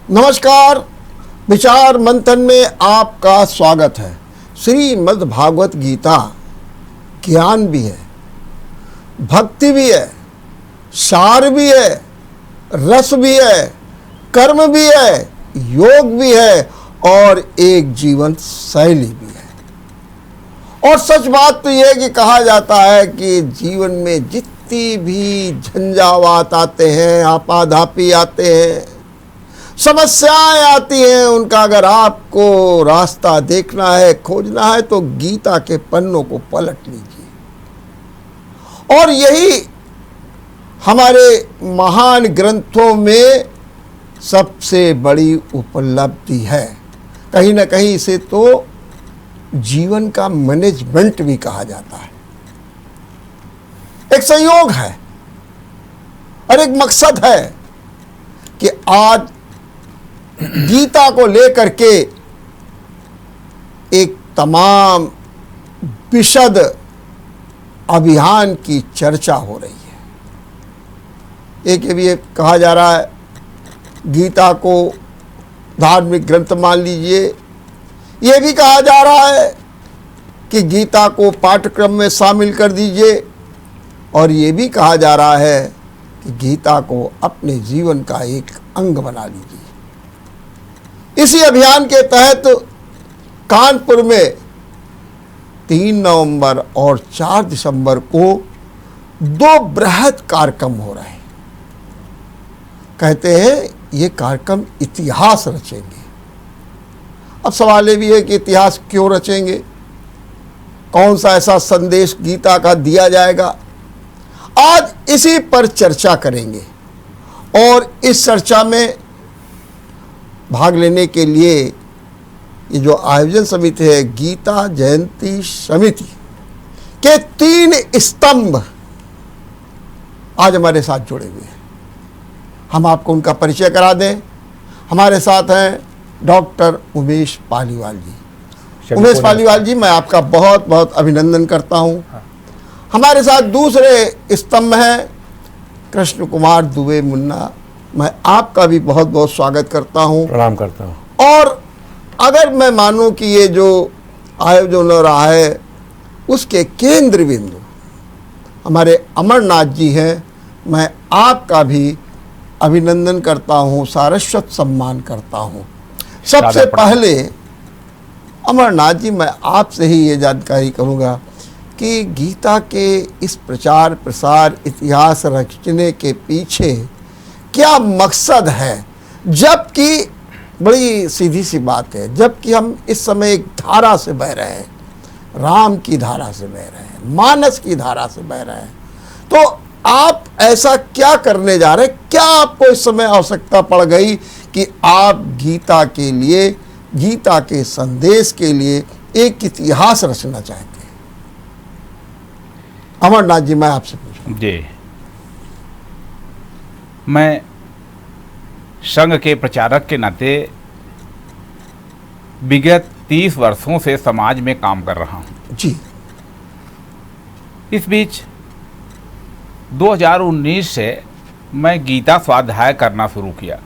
नमस्कार। विचार मंथन में आपका स्वागत है। श्रीमद् भागवत गीता ज्ञान भी है, भक्ति भी है, सार भी है, रस भी है, कर्म भी है, योग भी है और एक जीवन शैली भी है। और सच बात तो यह कि कहा जाता है कि जीवन में जितनी भी झंझावात आते हैं, आपाधापी आते हैं, समस्याएं आती हैं, उनका अगर आपको रास्ता देखना है, खोजना है तो गीता के पन्नों को पलट लीजिए। और यही हमारे महान ग्रंथों में सबसे बड़ी उपलब्धि है। कहीं ना कहीं इसे तो जीवन का मैनेजमेंट भी कहा जाता है। एक संयोग है और एक मकसद है कि आज गीता को लेकर के एक तमाम विशद अभियान की चर्चा हो रही है। एक भी कहा जा रहा है गीता को धार्मिक ग्रंथ मान लीजिए। ये भी कहा जा रहा है कि गीता को पाठ्यक्रम में शामिल कर दीजिए। और ये भी कहा जा रहा है कि गीता को अपने जीवन का एक अंग बना लीजिए। इसी अभियान के तहत कानपुर में 3 नवंबर और 4 दिसंबर को 2 बृहद कार्यक्रम हो रहे हैं। कहते हैं ये कार्यक्रम इतिहास रचेंगे। अब सवाल ये भी है कि इतिहास क्यों रचेंगे, कौन सा ऐसा संदेश गीता का दिया जाएगा। आज इसी पर चर्चा करेंगे और इस चर्चा में भाग लेने के लिए ये जो आयोजन समिति है, गीता जयंती समिति के 3 स्तंभ आज हमारे साथ जुड़े हुए हैं। हम आपको उनका परिचय करा दें। हमारे साथ हैं डॉक्टर उमेश पालीवाल जी। उमेश पालीवाल जी, मैं आपका बहुत बहुत अभिनंदन करता हूं। हमारे साथ दूसरे स्तंभ हैं कृष्ण कुमार दुबे मुन्ना। मैं आपका भी बहुत बहुत स्वागत करता हूं, प्रणाम करता हूं। और अगर मैं मानूं कि ये जो आयोजन हो रहा है उसके केंद्र बिंदु हमारे अमरनाथ जी हैं, मैं आपका भी अभिनंदन करता हूं, सारस्वत सम्मान करता हूं। सबसे पहले अमरनाथ जी, मैं आपसे ही ये जानकारी करूंगा कि गीता के इस प्रचार प्रसार इतिहास रचने के पीछे क्या मकसद है। जबकि बड़ी सीधी सी बात है, जबकि हम इस समय एक धारा से बह रहे हैं, राम की धारा से बह रहे हैं, मानस की धारा से बह रहे हैं, तो आप ऐसा क्या करने जा रहे हैं? क्या आपको इस समय आवश्यकता पड़ गई कि आप गीता के लिए, गीता के संदेश के लिए एक इतिहास रचना चाहते हैं? अमरनाथ जी, मैं आपसे पूछूं। जी, मैं संघ के प्रचारक के नाते विगत 30 वर्षों से समाज में काम कर रहा हूं जी। इस बीच 2019 से मैं गीता स्वाध्याय करना शुरू किया।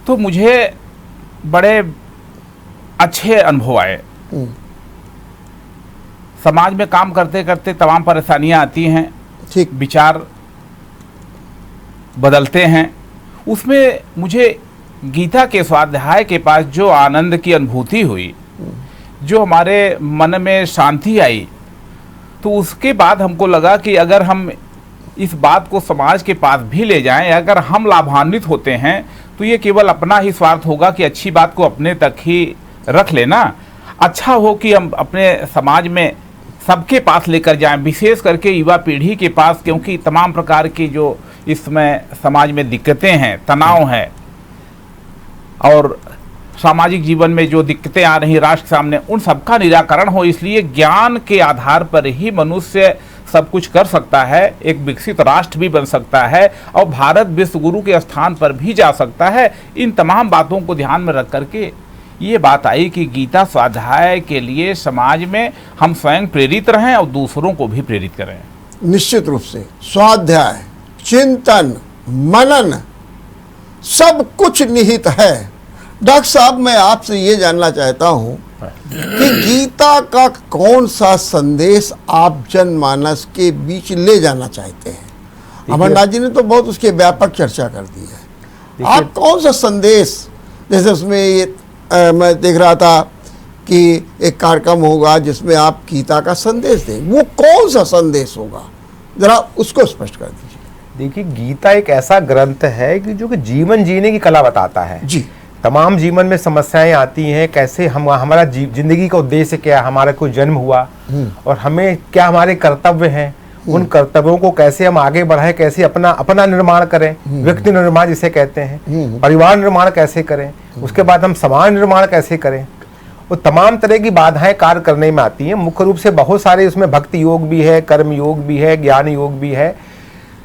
तो मुझे बड़े अच्छे अनुभव आए। समाज में काम करते करते तमाम परेशानियां आती हैं, ठीक, विचार बदलते हैं। उसमें मुझे गीता के स्वाध्याय के पास जो आनंद की अनुभूति हुई, जो हमारे मन में शांति आई, तो उसके बाद हमको लगा कि अगर हम इस बात को समाज के पास भी ले जाएं, अगर हम लाभान्वित होते हैं तो ये केवल अपना ही स्वार्थ होगा कि अच्छी बात को अपने तक ही रख लेना। अच्छा हो कि हम अपने समाज में सबके पास लेकर जाएं, विशेष करके युवा पीढ़ी के पास, क्योंकि तमाम प्रकार की जो इस समय समाज में दिक्कतें हैं, तनाव है और सामाजिक जीवन में जो दिक्कतें आ रही राष्ट्र के सामने, उन सबका निराकरण हो। इसलिए ज्ञान के आधार पर ही मनुष्य सब कुछ कर सकता है, एक विकसित राष्ट्र भी बन सकता है और भारत विश्व गुरु के स्थान पर भी जा सकता है। इन तमाम बातों को ध्यान में रख करके ये बात आई कि गीता स्वाध्याय के लिए समाज में हम स्वयं प्रेरित रहें और दूसरों को भी प्रेरित करें। निश्चित रूप से स्वाध्याय, चिंतन, मनन सब कुछ निहित है। डॉक्टर साहब, मैं आपसे ये जानना चाहता हूँ कि गीता का कौन सा संदेश आप जनमानस के बीच ले जाना चाहते हैं? अमरनाथ जी ने तो बहुत उसकी व्यापक चर्चा कर दी है। आप कौन सा संदेश, जैसे उसमें ये मैं देख रहा था कि एक कार्यक्रम होगा जिसमें आप गीता का संदेश दें, वो कौन सा संदेश होगा, जरा उसको स्पष्ट कर दीजिए। देखिए, गीता एक ऐसा ग्रंथ है कि जो कि जीवन जीने की कला बताता है जी। तमाम जीवन में समस्याएं आती हैं, कैसे हम हमारा जिंदगी का उद्देश्य क्या है, हमारा कोई जन्म हुआ और हमें क्या हमारे कर्तव्य हैं, उन कर्तव्यों को कैसे हम आगे बढ़ाएं, कैसे अपना निर्माण करें, व्यक्ति निर्माण जिसे कहते हैं, परिवार निर्माण कैसे करें, उसके बाद हम समाज निर्माण कैसे करें। वो तमाम तरह की बाधाएं कार्य करने में आती हैं। मुख्य रूप से बहुत सारे उसमें भक्ति योग भी है, कर्म योग भी है, ज्ञान योग भी है।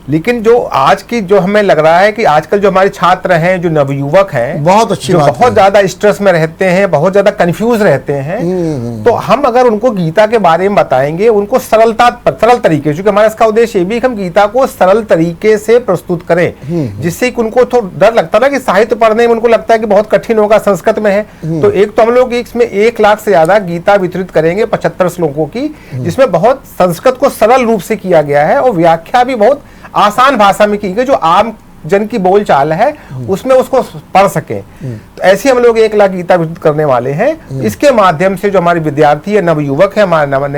लेकिन जो आज की जो हमें लग रहा है कि आजकल जो हमारे छात्र हैं, जो नवयुवक हैं, बहुत अच्छी जो बात बहुत ज्यादा स्ट्रेस में रहते हैं, बहुत ज्यादा कंफ्यूज रहते हैं, तो हम अगर उनको गीता के बारे में बताएंगे, उनको सरल तरीके, क्योंकि हमारा इसका उद्देश्य ये भी कि हम गीता को सरल तरीके से प्रस्तुत करें, जिससे कि उनको थोड़ा डर लगता है ना कि साहित्य पढ़ने में उनको लगता है कि बहुत कठिन होगा, संस्कृत में है। तो एक तो हम लोग इसमें 1 लाख से ज्यादा गीता वितरित करेंगे 75 श्लोकों की, जिसमें बहुत संस्कृत को सरल रूप से किया गया है और व्याख्या भी बहुत आसान भाषा में की गई, जो आम जन की बोल चाल है उसमें उसको पढ़ सके। तो ऐसे हम लोग 1 लाख गीता वितरित करने वाले हैं। इसके माध्यम से जो हमारे विद्यार्थी है, नवयुवक है,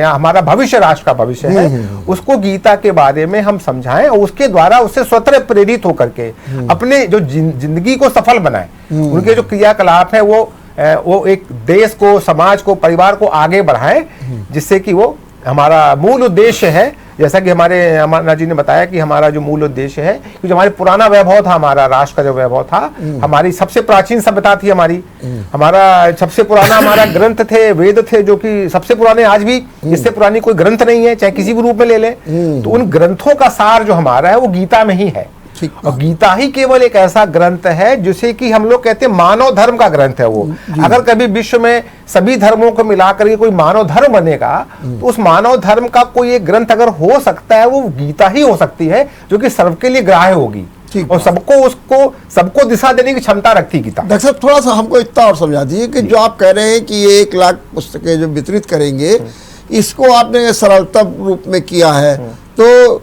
हमारा भविष्य, राष्ट्र का भविष्य है, उसको गीता के बारे में हम समझाएं और उसके द्वारा उससे स्वतः प्रेरित होकर के अपने जो जिंदगी को सफल बनाए। उनके जो क्रियाकलाप है वो एक देश को, समाज को, परिवार को आगे बढ़ाए, जिससे कि वो हमारा मूल उद्देश्य है। जैसा कि हमारे अमरनाथ जी ने बताया कि हमारा जो मूल उद्देश्य है, कि जो हमारे पुराना वैभव था, हमारा राष्ट्र का जो वैभव था, हमारी सबसे प्राचीन सभ्यता थी हमारा सबसे पुराना हमारा ग्रंथ थे, वेद थे, जो कि सबसे पुराने, आज भी इससे पुरानी कोई ग्रंथ नहीं है, चाहे किसी भी रूप में ले लें। तो उन ग्रंथों का सार जो हमारा है वो गीता में ही है। और गीता ही केवल एक ऐसा ग्रंथ है जिसे कि हम लोग कहते हैं मानव धर्म का ग्रंथ है वो। अगर कभी विश्व में सभी धर्मों को मिलाकर के कोई मानव धर्म बनेगा, तो उस मानव धर्म का कोई एक ग्रंथ अगर हो सकता है, वो गीता ही हो सकती है, जो कि सबके लिए ग्राह्य होगी और सबको दिशा देने की क्षमता रखती गीता। डॉक्टर साहब, थोड़ा सा हमको इतना और समझा दीजिए कि जो आप कह रहे हैं कि ये 1 लाख पुस्तकें जो वितरित करेंगे, इसको आपने सरलता रूप में किया है, तो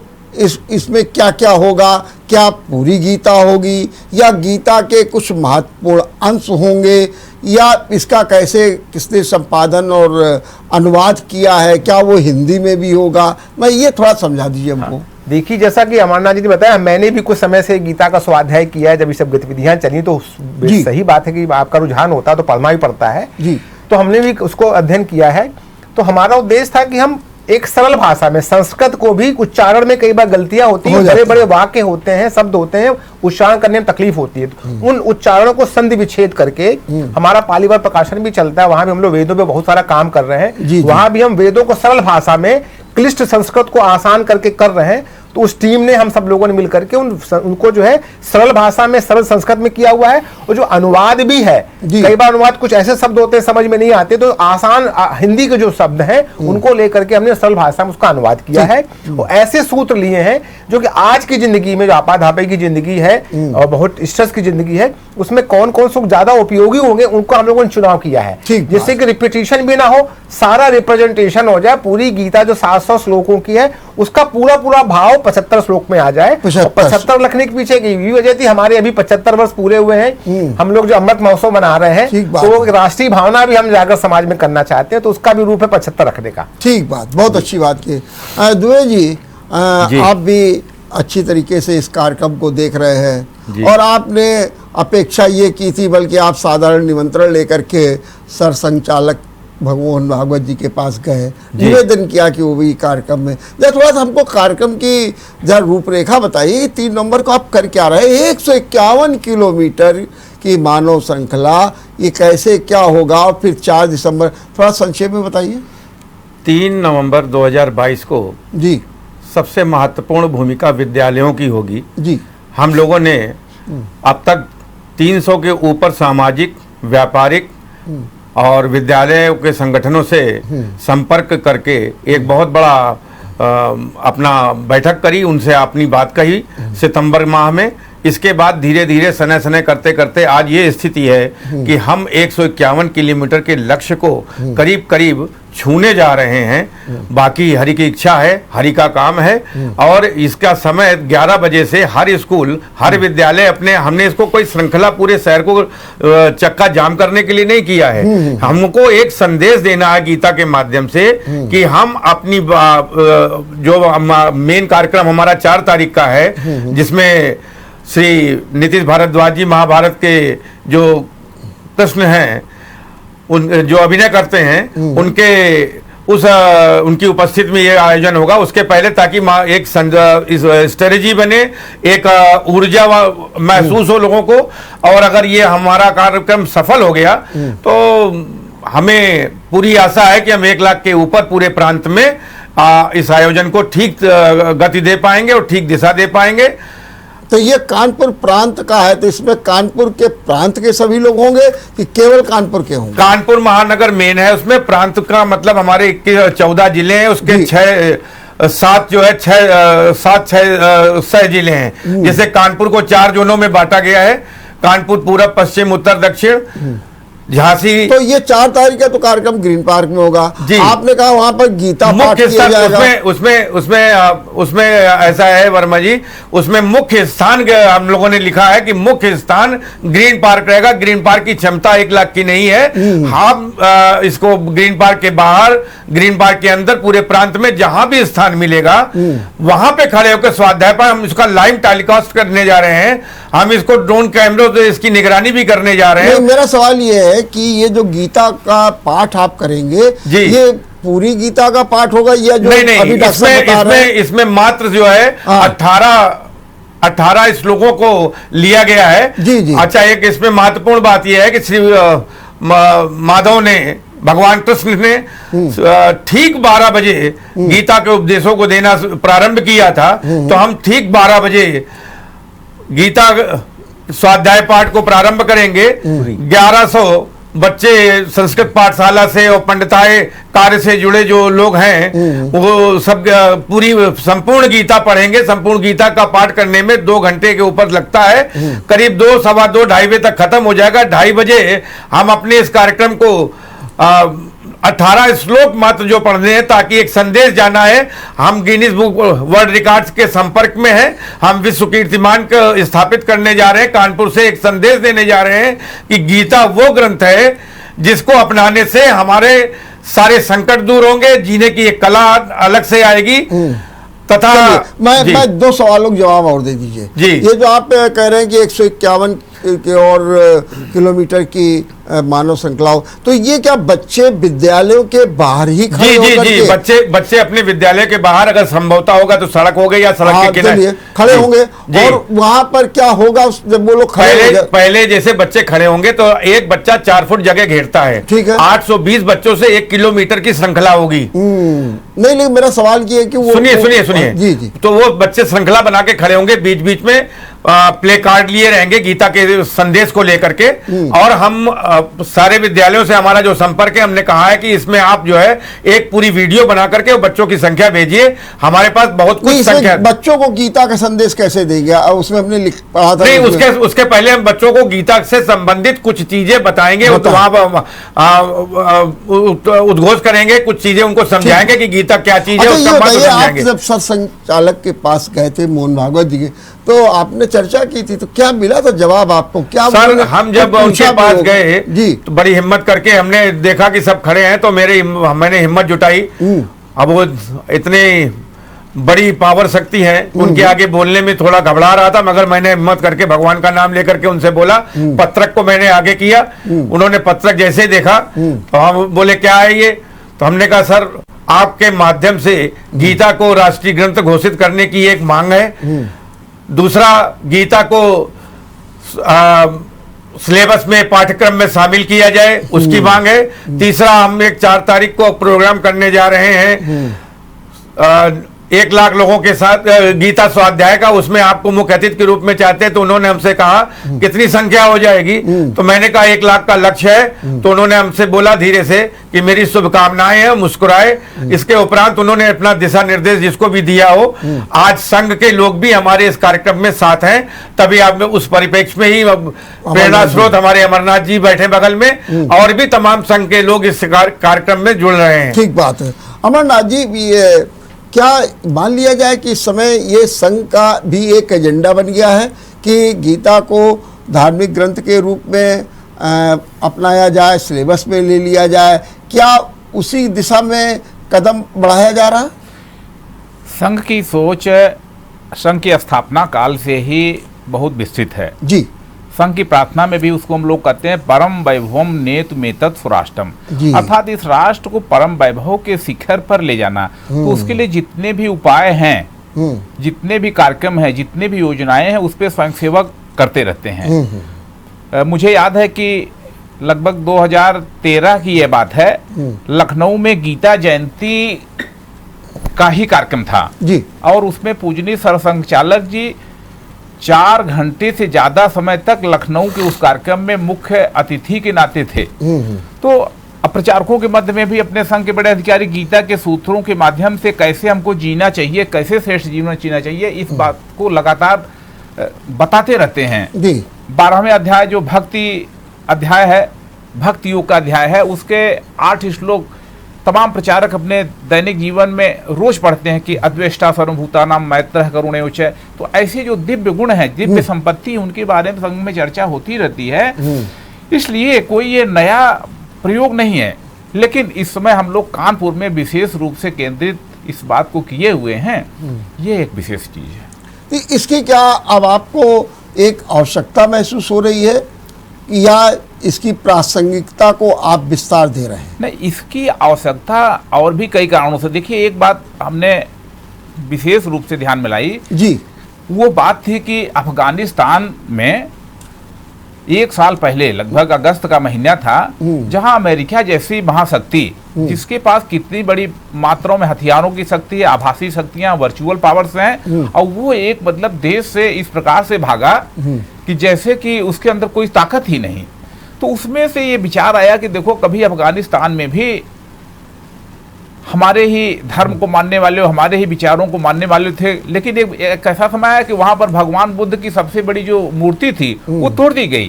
इसमें क्या क्या होगा? क्या पूरी गीता होगी या गीता के कुछ महत्वपूर्ण अंश होंगे, या इसका कैसे किसने संपादन और अनुवाद किया है, क्या वो हिंदी में भी होगा? मैं ये थोड़ा समझा दीजिए हमको। देखिए, जैसा कि अमरनाथ जी ने बताया, मैंने भी कुछ समय से गीता का स्वाध्याय किया है। जब ये सब गतिविधियां चली तो सही बात है कि आपका रुझान होता है तो पढ़ना ही पड़ता है जी। तो हमने भी उसको अध्ययन किया है। तो हमारा उद्देश्य था कि हम एक सरल भाषा में, संस्कृत को भी उच्चारण में कई बार गलतियां होती हैं, बड़े बड़े वाक्य होते हैं, शब्द होते हैं, उच्चारण करने में तकलीफ होती है, तो उन उच्चारणों को संधि विच्छेद करके, हमारा पालीवाल प्रकाशन भी चलता है, वहां भी हम लोग वेदों पे बहुत सारा काम कर रहे हैं। वहां भी हम वेदों को सरल भाषा में, क्लिष्ट संस्कृत को आसान करके कर रहे हैं। तो उस टीम ने, हम सब लोगों ने मिलकर के उनको जो है सरल भाषा में, सरल संस्कृत में किया हुआ है। और जो अनुवाद भी है, कई बार अनुवाद कुछ ऐसे शब्द होते हैं समझ में नहीं आते, तो आसान हिंदी के जो शब्द हैं उनको लेकर के हमने सरल भाषा में उसका अनुवाद किया है। और ऐसे सूत्र लिए हैं जो कि आज की जिंदगी में, जो आपाधापी की जिंदगी है और बहुत स्ट्रेस की जिंदगी है, उसमें कौन कौन से ज्यादा उपयोगी होंगे, उनको हम लोगों ने चुनाव किया है, जिससे कि रिपीटिशन भी ना हो, सारा रिप्रेजेंटेशन हो जाए। पूरी गीता जो 700 श्लोकों की है, उसका पूरा भाव 75 श्लोक में आ जाए। 75 लिखने के पीछे की वजह थी, हमारे अभी 75 वर्ष पूरे हुए हैं। हम लोग जो अमृत महोत्सव मना रहे हैं, तो राष्ट्रीय भावना भी हम जाकर समाज में करना चाहते हैं, तो उसका भी रूप है 75 रखने का। ठीक बात, बहुत अच्छी बात की। दुबे जी, आप भी अच्छी तरीके से इस कार्यक्रम को देख रहे हैं, और आपने अपेक्षा ये की थी, बल्कि आप साधारण निमंत्रण लेकर के सर संचालक भगवान भागवत जी के पास गए, निवेदन किया कि वो भी कार्यक्रम में। थोड़ा सा हमको कार्यक्रम की जरा रूपरेखा बताइए। 3 नवंबर को आप कर क्या रहे? 151 किलोमीटर की मानव श्रृंखला, ये कैसे क्या होगा? और फिर 4 दिसंबर, थोड़ा संक्षेप में बताइए। 3 नवंबर 2022 को जी सबसे महत्वपूर्ण भूमिका विद्यालयों की होगी जी। हम लोगों ने अब तक 300 के ऊपर सामाजिक, व्यापारिक और विद्यालयों के संगठनों से संपर्क करके एक बहुत बड़ा अपना बैठक करी, उनसे अपनी बात कही सितंबर माह में इसके बाद धीरे धीरे सने सने करते करते आज ये स्थिति है कि हम 151 किलोमीटर के लक्ष्य को करीब करीब छूने जा रहे हैं। बाकी हरि की इच्छा है, हरि का काम है। और इसका समय 11 बजे से हर स्कूल, हर विद्यालय अपने, हमने इसको कोई श्रृंखला पूरे शहर को चक्का जाम करने के लिए नहीं किया है। हमको एक संदेश देना है गीता के माध्यम से कि हम अपनी जो मेन कार्यक्रम हमारा 4 तारीख का है, जिसमें श्री नीतीश भारद्वाज जी महाभारत के जो कृष्ण हैं, उन जो अभिनय करते हैं, उनकी उपस्थिति में ये आयोजन होगा। उसके पहले ताकि एक स्ट्रेटजी बने, एक ऊर्जा महसूस हो लोगों को। और अगर ये हमारा कार्यक्रम सफल हो गया तो हमें पूरी आशा है कि हम 1 लाख के ऊपर पूरे प्रांत में इस आयोजन को ठीक गति दे पाएंगे और ठीक दिशा दे पाएंगे। तो ये कानपुर प्रांत का है, तो इसमें कानपुर के प्रांत के सभी लोग होंगे कि केवल कानपुर के होंगे? कानपुर महानगर मेन है, उसमें प्रांत का मतलब हमारे 14 जिले हैं, उसके 7 जो है 6 जिले हैं। जैसे कानपुर को 4 जोनों में बांटा गया है, कानपुर पूरब, पश्चिम, उत्तर, दक्षिण, झांसी। तो ये 4 तारीख का तो कार्यक्रम ग्रीन पार्क में होगा। आपने कहा वहां पर गीता पाठ किया जाएगा। उसमें ऐसा है वर्मा जी, उसमें मुख्य स्थान हम लोगों ने लिखा है कि मुख्य स्थान ग्रीन पार्क रहेगा। ग्रीन पार्क की क्षमता 1 लाख की नहीं है। हम इसको ग्रीन पार्क के बाहर, ग्रीन पार्क के अंदर पूरे प्रांत में जहां भी स्थान मिलेगा वहां पे खड़े होकर स्वाध्याय पर हम इसका लाइव टेलीकास्ट करने जा रहे हैं। हम इसको ड्रोन कैमरों से इसकी निगरानी भी करने जा रहे हैं। मेरा सवाल ये है कि ये जो गीता का पाठ आप करेंगे, ये पूरी गीता का पाठ होगा या जो नहीं, अभी डॉक्टर बता रहे हैं? इसमें मात्र जो है 18 श्लोकों को लिया गया है। जी। अच्छा, एक इसमें महत्वपूर्ण बात यह है कि श्री माधव ने, भगवान कृष्ण ने ठीक 12 बजे गीता के उपदेशों को देना प्रारंभ किया था। तो हम ठीक 12 बजे गीता स्वाध्याय पाठ को प्रारंभ करेंगे। 1100 बच्चे संस्कृत पाठशाला से और पंडिताए कार्य से जुड़े जो लोग हैं वो सब पूरी संपूर्ण गीता पढ़ेंगे। संपूर्ण गीता का पाठ करने में 2 घंटे के ऊपर लगता है। करीब 2, सवा 2, 2:30 बजे तक खत्म हो जाएगा। 2:30 बजे हम अपने इस कार्यक्रम को 18 श्लोक मात्र जो पढ़ने हैं, ताकि एक संदेश जाना है। हम गिनीज बुक वर्ल्ड रिकॉर्ड्स के संपर्क में हैं। हम विश्व कीर्तिमान को स्थापित करने जा रहे हैं। कानपुर से एक संदेश देने जा रहे हैं कि गीता वो ग्रंथ है जिसको अपनाने से हमारे सारे संकट दूर होंगे, जीने की एक कला अलग से आएगी। तथा मैं 2 सवालों के जवाब और दे दीजिए जी। ये जो आप कह रहे हैं कि 151 के और किलोमीटर की मानव श्रृंखला हो, तो ये क्या बच्चे विद्यालयों के बाहर ही खड़े होकर जी, बच्चे अपने विद्यालय के बाहर, अगर संभवता होगा तो सड़क हो गई या सड़क के किनारे खड़े होंगे। और वहां पर क्या होगा जब वो लोग पहले जैसे बच्चे खड़े होंगे तो एक बच्चा 4 फुट जगह घेरता है। ठीक है। 820 बच्चों से 1 किलोमीटर की श्रृंखला होगी। नहीं, लेकिन मेरा सवाल ये है कि वो सुनिए जी। तो वो बच्चे श्रृंखला बना के खड़े होंगे, बीच बीच में प्ले कार्ड लिए रहेंगे गीता के संदेश को लेकर के। और हम सारे विद्यालयों से हमारा जो संपर्क है, हमने कहा है कि इसमें आप जो है एक पूरी वीडियो बना करके बच्चों की संख्या भेजिए। हमारे पास बहुत कुछ संख्या। बच्चों को गीता का संदेश कैसे देंगे? उसमें हमने पढ़ा था। नहीं, उसके पहले हम बच्चों को गीता से संबंधित कुछ चीजें बताएंगे, उद्घोष करेंगे, कुछ चीजें उनको समझाएंगे कि गीता क्या चीज है, उसका महत्व समझाएंगे। आप जब सत्संचालक के पास गए थे मोहन भागवत जी के, तो आपने चर्चा की थी, तो क्या मिला था जवाब आपको? क्या सर, हम जब उनके पास गए जी तो बड़ी हिम्मत करके हमने देखा कि सब खड़े हैं, तो मैंने हिम्मत जुटाई। अब वो इतनी बड़ी पावर शक्ति है, उनके आगे बोलने में थोड़ा घबरा रहा था, मगर मैंने हिम्मत करके भगवान का नाम लेकर के उनसे बोला। पत्रक को मैंने आगे किया, उन्होंने पत्रक जैसे देखा तो हम बोले क्या है ये? तो हमने कहा सर, आपके माध्यम से गीता को राष्ट्रीय ग्रंथ घोषित करने की एक मांग है। दूसरा, गीता को सिलेबस में, पाठ्यक्रम में शामिल किया जाए, उसकी मांग है। तीसरा, हम एक 4 तारीख को प्रोग्राम करने जा रहे हैं 1 लाख लोगों के साथ गीता स्वाध्याय का, उसमें आपको मुख्य अतिथि के रूप में चाहते हैं। तो उन्होंने हमसे कहा कितनी संख्या हो जाएगी, तो मैंने कहा 1 लाख का लक्ष्य है। तो उन्होंने हमसे बोला धीरे से कि मेरी शुभकामनाएं हैं, मुस्कुराए। इसके उपरांत उन्होंने अपना दिशा निर्देश जिसको भी दिया हो, आज संघ के लोग भी हमारे इस कार्यक्रम में साथ हैं, तभी आप उस परिप्रेक्ष्य में ही प्रेरणा स्रोत हमारे अमरनाथ जी बैठे बगल में, और भी तमाम संघ के लोग इस कार्यक्रम में जुड़ रहे हैं। ठीक बात है। अमरनाथ जी, ये क्या मान लिया जाए कि इस समय ये संघ का भी एक एजेंडा बन गया है कि गीता को धार्मिक ग्रंथ के रूप में अपनाया जाए, सिलेबस में ले लिया जाए, क्या उसी दिशा में कदम बढ़ाया जा रहा है? संघ की सोच संघ की स्थापना काल से ही बहुत विस्तृत है जी। संघ की प्रार्थना में भी उसको हम लोग कहते हैं परम वैभवम नेत मेतत् स्वराष्ट्रम, अर्थात इस राष्ट्र को परम वैभव के शिखर पर ले जाना। तो उसके लिए जितने भी उपाय हैं, जितने भी कार्यक्रम हैं, जितने भी योजनाएं हैं, उस पर स्वयंसेवक करते रहते हैं। मुझे याद है कि लगभग 2013 की यह बात है, लखनऊ में गीता जयंती का ही कार्यक्रम था जी, और उसमें पूजनीय सरसंघचालक जी 4 घंटे से ज्यादा समय तक लखनऊ के उस कार्यक्रम में मुख्य अतिथि के नाते थे। तो प्रचारकों के मध्य में भी अपने संघ के बड़े अधिकारी गीता के सूत्रों के माध्यम से कैसे हमको जीना चाहिए, कैसे श्रेष्ठ जीवन जीना चाहिए, इस बात को लगातार बताते रहते हैं। 12वें अध्याय जो भक्ति अध्याय है, भक्ति योग का अध्याय है, उसके 8 श्लोक तमाम प्रचारक अपने दैनिक जीवन में रोज पढ़ते हैं कि अद्वेष्टा सर्वभूतानां मैत्रः करुणेयोच। तो ऐसे जो दिव्य गुण हैं, दिव्य संपत्ति, उनके बारे में संघ में चर्चा होती रहती है। इसलिए कोई ये नया प्रयोग नहीं है, लेकिन इस समय हम लोग कानपुर में विशेष रूप से केंद्रित इस बात को किए हुए हैं। ये एक विशेष चीज है। इसकी क्या अब आपको एक आवश्यकता महसूस हो रही है या इसकी प्रासंगिकता को आप विस्तार दे रहे हैं? नहीं, इसकी आवश्यकता और भी कई कारणों से। देखिए, एक बात हमने विशेष रूप से ध्यान में लाई जी, वो बात थी कि अफगानिस्तान में 1 साल पहले लगभग अगस्त का महीना था, जहां अमेरिका जैसी महाशक्ति, जिसके पास कितनी बड़ी मात्राओं में हथियारों की शक्ति है, आभासी शक्तियां, वर्चुअल पावर्स हैं, और वो एक मतलब देश से इस प्रकार से भागा कि जैसे कि उसके अंदर कोई ताकत ही नहीं। तो उसमें से ये विचार आया कि देखो, कभी अफगानिस्तान में भी हमारे ही धर्म को मानने वाले, हमारे ही विचारों को मानने वाले थे, लेकिन एक ऐसा समय आया कि वहां पर भगवान बुद्ध की सबसे बड़ी जो मूर्ति थी वो तोड़ दी गई।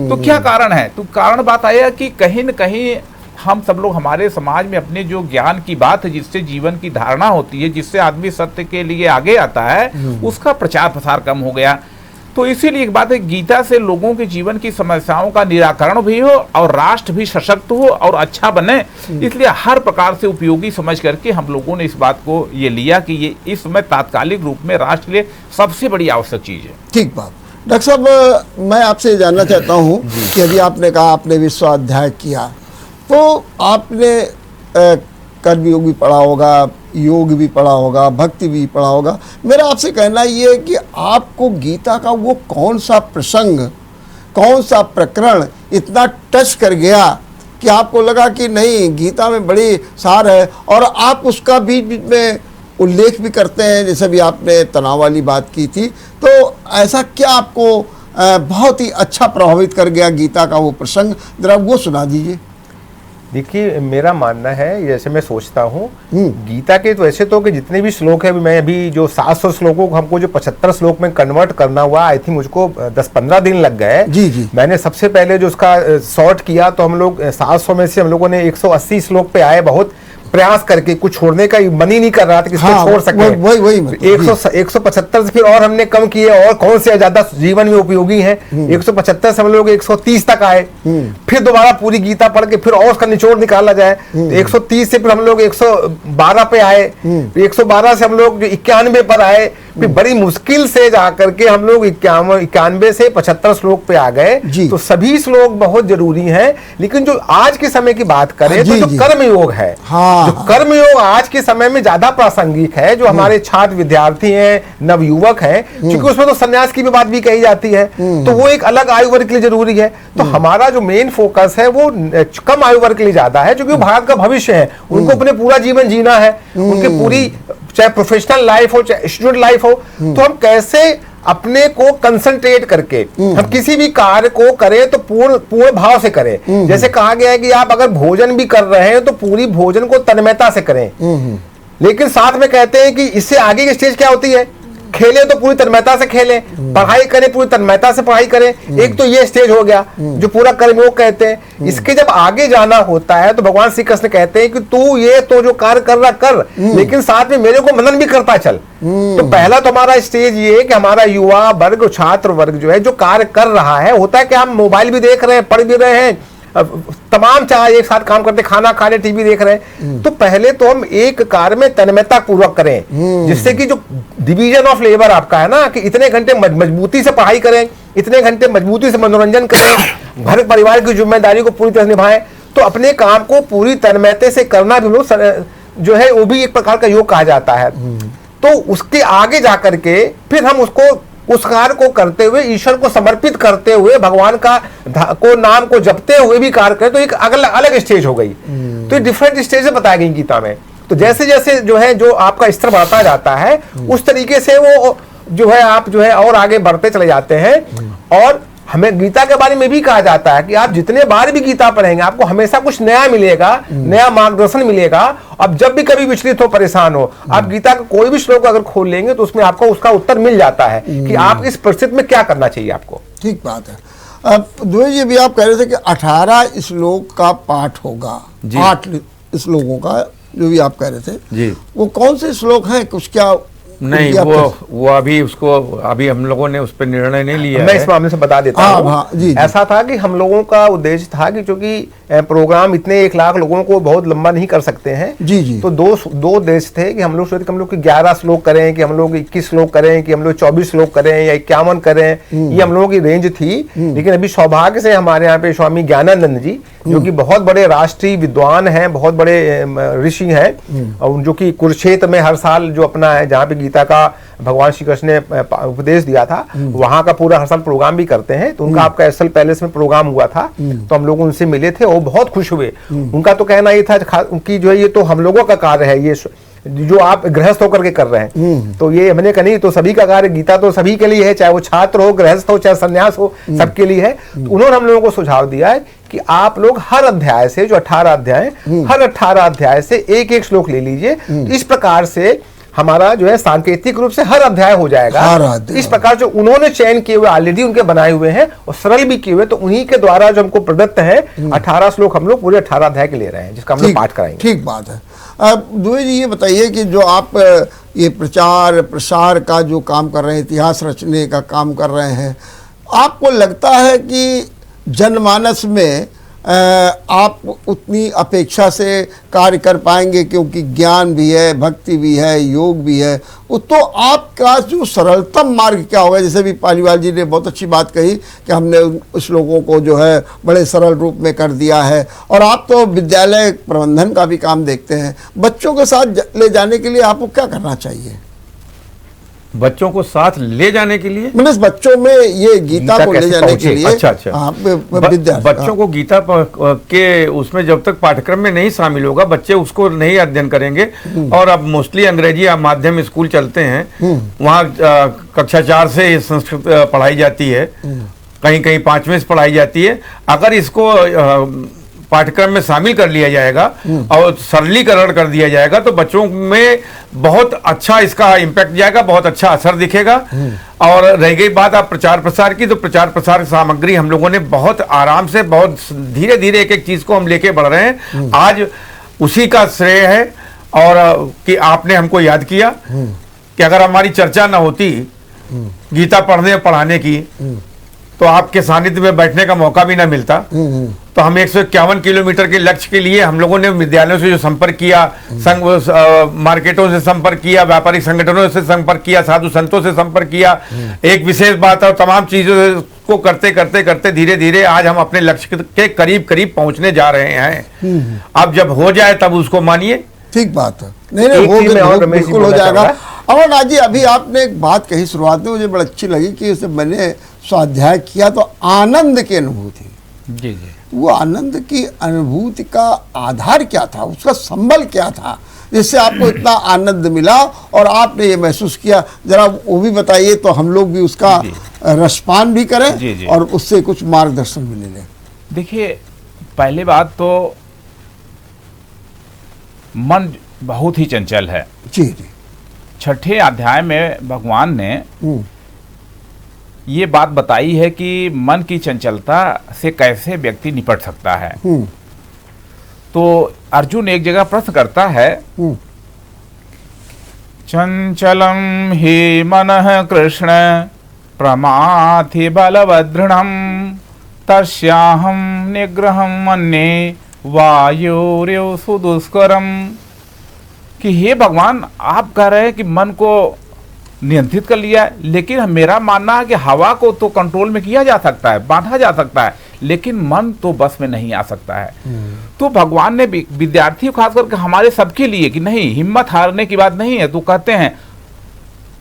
तो क्या कारण है? तो कारण बात आया कि कहीं न कहीं हम सब लोग, हमारे समाज में अपने जो ज्ञान की बात है, जिससे जीवन की धारणा होती है, जिससे आदमी सत्य के लिए आगे आता है, उसका प्रचार प्रसार कम हो गया। तो इसीलिए एक बात है, गीता से लोगों के जीवन की समस्याओं का निराकरण भी हो और राष्ट्र भी सशक्त हो और अच्छा बने, इसलिए हर प्रकार से उपयोगी समझ करके हम लोगों ने इस बात को ये लिया कि ये इस समय तात्कालिक रूप में राष्ट्र के लिए सबसे बड़ी आवश्यक चीज है। ठीक बात। डॉक्टर साहब, मैं आपसे जानना चाहता हूँ कि अभी आपने कहा आपने विश्वाध्याय किया, तो आपने कर्मयोग भी पढ़ा होगा, योग भी पढ़ा होगा, भक्ति भी पढ़ा होगा। मेरा आपसे कहना ये है कि आपको गीता का वो कौन सा प्रसंग, कौन सा प्रकरण इतना टच कर गया कि आपको लगा कि नहीं, गीता में बड़ी सार है, और आप उसका बीच बीच में उल्लेख भी करते हैं, जैसे भी आपने तनाव वाली बात की थी। तो ऐसा क्या आपको बहुत ही अच्छा प्रभावित कर गया गीता का वो प्रसंग, जरा वो सुना दीजिए। देखिए, मेरा मानना है, जैसे मैं सोचता हूँ गीता के, तो ऐसे तो कि जितने भी श्लोक है, मैं अभी जो 700 श्लोकों को हमको जो 75 श्लोक में कन्वर्ट करना हुआ, आई थिंक मुझको 10-15 दिन लग गए। जी। मैंने सबसे पहले जो उसका सॉर्ट किया, तो हम लोग 700 में से हम लोगों ने 180 श्लोक पे आए, बहुत प्रयास करके, कुछ छोड़ने का मन ही नहीं कर रहा था कि इसको छोड़ सके। वही 175 से फिर और हमने कम किए, और कौन से ज्यादा जीवन में उपयोगी है। 175 से हम लोग 130 तक आए, फिर दोबारा पूरी गीता पढ़ के फिर और उसका निचोड़ निकाला जाए। 130 से फिर हम लोग 112 पे आए, 112 से हम लोग 91 पर आए, फिर बड़ी मुश्किल से जाकर के हम लोग 91 से 75 श्लोक पे आ गए। तो सभी श्लोक बहुत जरूरी हैं, लेकिन जो आज के समय की बात करें तो जो कर्मयोग है, जो कर्मयोग आज के समय में ज्यादा प्रासंगिक है, जो हमारे छात्र विद्यार्थी हैं, नवयुवक हैं, क्योंकि उसमें तो संन्यास की भी बात भी कही जाती है, तो वो एक अलग आयु वर्ग के लिए जरूरी है। तो हमारा जो मेन फोकस है वो कम आयु वर्ग के लिए ज्यादा है, क्योंकि भारत का भविष्य है, उनको अपने पूरा जीवन जीना है, उनके पूरी चाहे प्रोफेशनल लाइफ हो चाहे स्टूडेंट लाइफ हो, तो हम कैसे अपने को कंसंट्रेट करके हम किसी भी कार्य को करें तो पूर्ण भाव से करें। जैसे कहा गया है कि आप अगर भोजन भी कर रहे हैं तो पूरी भोजन को तन्मयता से करें, लेकिन साथ में कहते हैं कि इससे आगे की स्टेज क्या होती है, खेले तो पूरी तन्मयता से खेलें, पढ़ाई करें पूरी तन्मयता से पढ़ाई करें। एक तो ये स्टेज हो गया जो पूरा कर्मयोग कहते हैं। इसके जब आगे जाना होता है तो भगवान श्री कृष्ण कहते हैं कि तू ये तो जो कार्य कर रहा कर, लेकिन साथ में मेरे को मनन भी करता चल। तो पहला तो हमारा स्टेज ये है कि हमारा युवा वर्ग, छात्र वर्ग जो है जो कार्य कर रहा है, होता है कि हम मोबाइल भी देख रहे हैं, पढ़ भी रहे हैं, तमाम चाहे एक साथ काम करते, खाना खा रहे, टीवी देख रहे हैं, तो पहले तो हम एक कार्य में तन्मयता पूर्वक करें, जिससे कि जो डिवीजन ऑफ लेबर आपका है ना, कि इतने घंटे मजबूती से पढ़ाई करें, इतने घंटे मजबूती से मनोरंजन करें, घर परिवार की जिम्मेदारी को पूरी तरह निभाएं, तो अपने काम को पूरी तन्मयता से करना भी लोग जो है वो भी एक प्रकार का योग कहा जाता है। तो उसके आगे जाकर के फिर हम उस कार्य को करते हुए, ईश्वर को समर्पित करते हुए, भगवान का नाम को जपते हुए भी कार्य करें, तो एक अलग स्टेज हो गई। तो डिफरेंट स्टेज बताई गई गीता में। तो जैसे जैसे जो है जो आपका स्तर बढ़ता जाता है, उस तरीके से वो जो है आप जो है और आगे बढ़ते चले जाते हैं। और हमें गीता के बारे में भी कहा जाता है कि आप जितने बार भी गीता पढ़ेंगे आपको हमेशा कुछ नया मिलेगा, नया मार्गदर्शन मिलेगा। अब जब भी कभी विचलित हो, परेशान हो, आप गीता का कोई भी श्लोक अगर खोल लेंगे तो उसमें आपको उसका उत्तर मिल जाता है कि आप इस परिस्थिति में क्या करना चाहिए आपको। ठीक बात है। अब द्विवेदी जी भी आप कह रहे थे कि 18 श्लोक का पाठ होगा, 8 श्लोकों का जो भी आप कह रहे थे जी, वो कौन से श्लोक हैं, कुछ क्या नहीं वो अभी हम लोगों ने उस पर निर्णय नहीं लिया। मैं इस मामले से बता देता हूँ। जी। ऐसा था कि हम लोगों का उद्देश्य था कि चूंकि प्रोग्राम इतने 1 लाख लोगों को बहुत लंबा नहीं कर सकते हैं, जी जी, तो दो उद्देश्य थे कि हम लोग सोचते हम लोग 11 श्लोक करें, कि हम लोग 21 श्लोक करें, कि हम लोग 24 श्लोक करें या 51 करें, ये हम लोगों की रेंज थी। लेकिन अभी सौभाग्य से हमारे यहाँ पे स्वामी ज्ञानानंद जी, जो कि बहुत बड़े राष्ट्रीय विद्वान हैं, बहुत बड़े ऋषि हैं, और जो कि कुरुक्षेत्र में हर साल जो अपना है जहाँ पे गीता का भगवान श्री कृष्ण ने उपदेश दिया था, वहां का पूरा हर साल प्रोग्राम भी करते हैं। तो उनका आपका एसएल पैलेस में प्रोग्राम हुआ था, तो हम लोग उनसे मिले थे, वो बहुत खुश हुए। उनका तो कहना ये था कि जो है ये तो हम लोगों का कार्य है, ये जो आप गृहस्थ होकर के कर रहे हैं। तो ये हमने कहा नहीं, तो सभी का कार्य, गीता तो सभी के लिए है, चाहे वो छात्र हो, गृहस्थ हो, चाहे सन्यास हो, सबके लिए है। तो उन्होंने हम लोगों को सुझाव दिया है कि आप लोग हर अध्याय से, जो 18 अध्याय, हर 18 अध्याय से एक एक श्लोक ले लीजिए। इस प्रकार से हमारा जो है सांकेतिक रूप से हर अध्याय हो जाएगा। इस प्रकार जो उन्होंने चयन किए हुए ऑलरेडी उनके बनाए हुए हैं और सरल भी किए हुए, तो उन्हीं के द्वारा जो हमको प्रदत्त है 18 श्लोक हम लोग पूरे 18 अध्याय के ले रहे हैं, जिसका हम लोग पाठ कराएंगे। ठीक बात है। अब द्विवेदी जी ये बताइए कि जो आप ये प्रचार प्रसार का जो काम कर रहे हैं, इतिहास रचने का काम कर रहे हैं, आपको लगता है कि जनमानस में आप उतनी अपेक्षा से कार्य कर पाएंगे, क्योंकि ज्ञान भी है, भक्ति भी है, योग भी है, तो आपका जो सरलतम मार्ग क्या होगा? जैसे भी पालीवाल जी ने बहुत अच्छी बात कही कि हमने उस लोगों को जो है बड़े सरल रूप में कर दिया है। और आप तो विद्यालय प्रबंधन का भी काम देखते हैं, बच्चों के साथ ले जाने के लिए आपको क्या करना चाहिए? बच्चों को साथ ले जाने के लिए, मतलब बच्चों में ये गीता को ले जाने के लिए, अच्छा बच्चों को गीता के उसमें जब तक पाठ्यक्रम में नहीं शामिल होगा, बच्चे उसको नहीं अध्ययन करेंगे। और अब मोस्टली अंग्रेजी माध्यम स्कूल चलते हैं, वहाँ कक्षा 4 से संस्कृत पढ़ाई जाती है, कहीं कहीं 5वें से पढ़ाई जाती है। अगर इसको पाठ्यक्रम में शामिल कर लिया जाएगा और सरलीकरण कर दिया जाएगा, तो बच्चों में बहुत अच्छा इसका इम्पैक्ट जाएगा, बहुत अच्छा असर दिखेगा। और रह गई बात आप प्रचार प्रसार की, तो प्रचार प्रसार सामग्री हम लोगों ने बहुत आराम से, बहुत धीरे धीरे एक एक चीज को हम लेके बढ़ रहे हैं। आज उसी का श्रेय है और कि आपने हमको याद किया कि अगर हमारी चर्चा ना होती गीता पढ़ने पढ़ाने की, तो आपके सानिध्य में बैठने का मौका भी ना मिलता। तो हम 151 किलोमीटर के लक्ष्य के लिए हम लोगों ने विद्यालयों से जो संपर्क किया, मार्केटों से संपर्क किया, व्यापारिक संगठनों से संपर्क किया, साधु संतों से संपर्क किया, एक विशेष बात और तमाम चीजों को करते करते करते धीरे धीरे आज हम अपने लक्ष्य के करीब करीब पहुंचने जा रहे हैं। अब जब हो जाए तब उसको मानिए। ठीक बात है। नहीं बिल्कुल हो जाएगा। अमरनाथ जी, अभी आपने एक बात कही शुरुआत में, मुझे बड़ी अच्छी लगी कि उसे मैंने स्वाध्याय किया तो आनंद की अनुभूति। जी जी, वो आनंद की अनुभूति का आधार क्या था, उसका संबल क्या था? जिससे आपको इतना आनंद मिला और आपने ये महसूस किया, जरा वो भी बताइए तो हम लोग भी उसका रसपान भी करें जी, जी। और उससे कुछ मार्गदर्शन भी ले लें। देखिए, पहली बात तो मन बहुत ही चंचल है। जी जी। छठे अध्याय में भगवान ने हम्म, ये बात बताई है कि मन की चंचलता से कैसे व्यक्ति निपट सकता है। हम्म, तो अर्जुन एक जगह प्रश्न करता है, हम्म, चंचलम ही मनः कृष्ण प्रमाथि बलवदृढ़म तस्याहं निग्रहं मन्ये वायुरेव सुदुष्करम। कि हे भगवान, आप कह रहे हैं कि मन को नियंत्रित कर लिया है, लेकिन मेरा मानना है कि हवा को तो कंट्रोल में किया जा सकता है, बांधा जा सकता है, लेकिन मन तो बस में नहीं आ सकता है। तो भगवान ने विद्यार्थी खास करके हमारे सबके लिए कि नहीं, हिम्मत हारने की बात नहीं है। तो कहते हैं,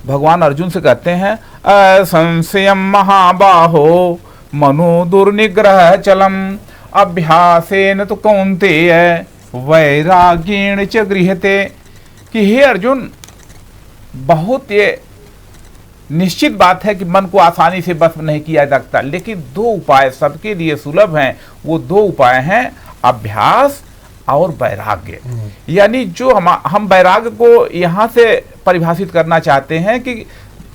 भगवान अर्जुन से कहते हैं, असंशयम महाबाहो मनो दुर्निग्रह चलम अभ्यासेन तो कौन्तेय वैराग्येण च गृह्यते। कि हे अर्जुन, बहुत ये निश्चित बात है कि मन को आसानी से बस नहीं किया जा सकता, लेकिन दो उपाय सबके लिए सुलभ हैं। वो दो उपाय हैं, अभ्यास और वैराग्य। यानी जो हम वैराग्य को यहाँ से परिभाषित करना चाहते हैं कि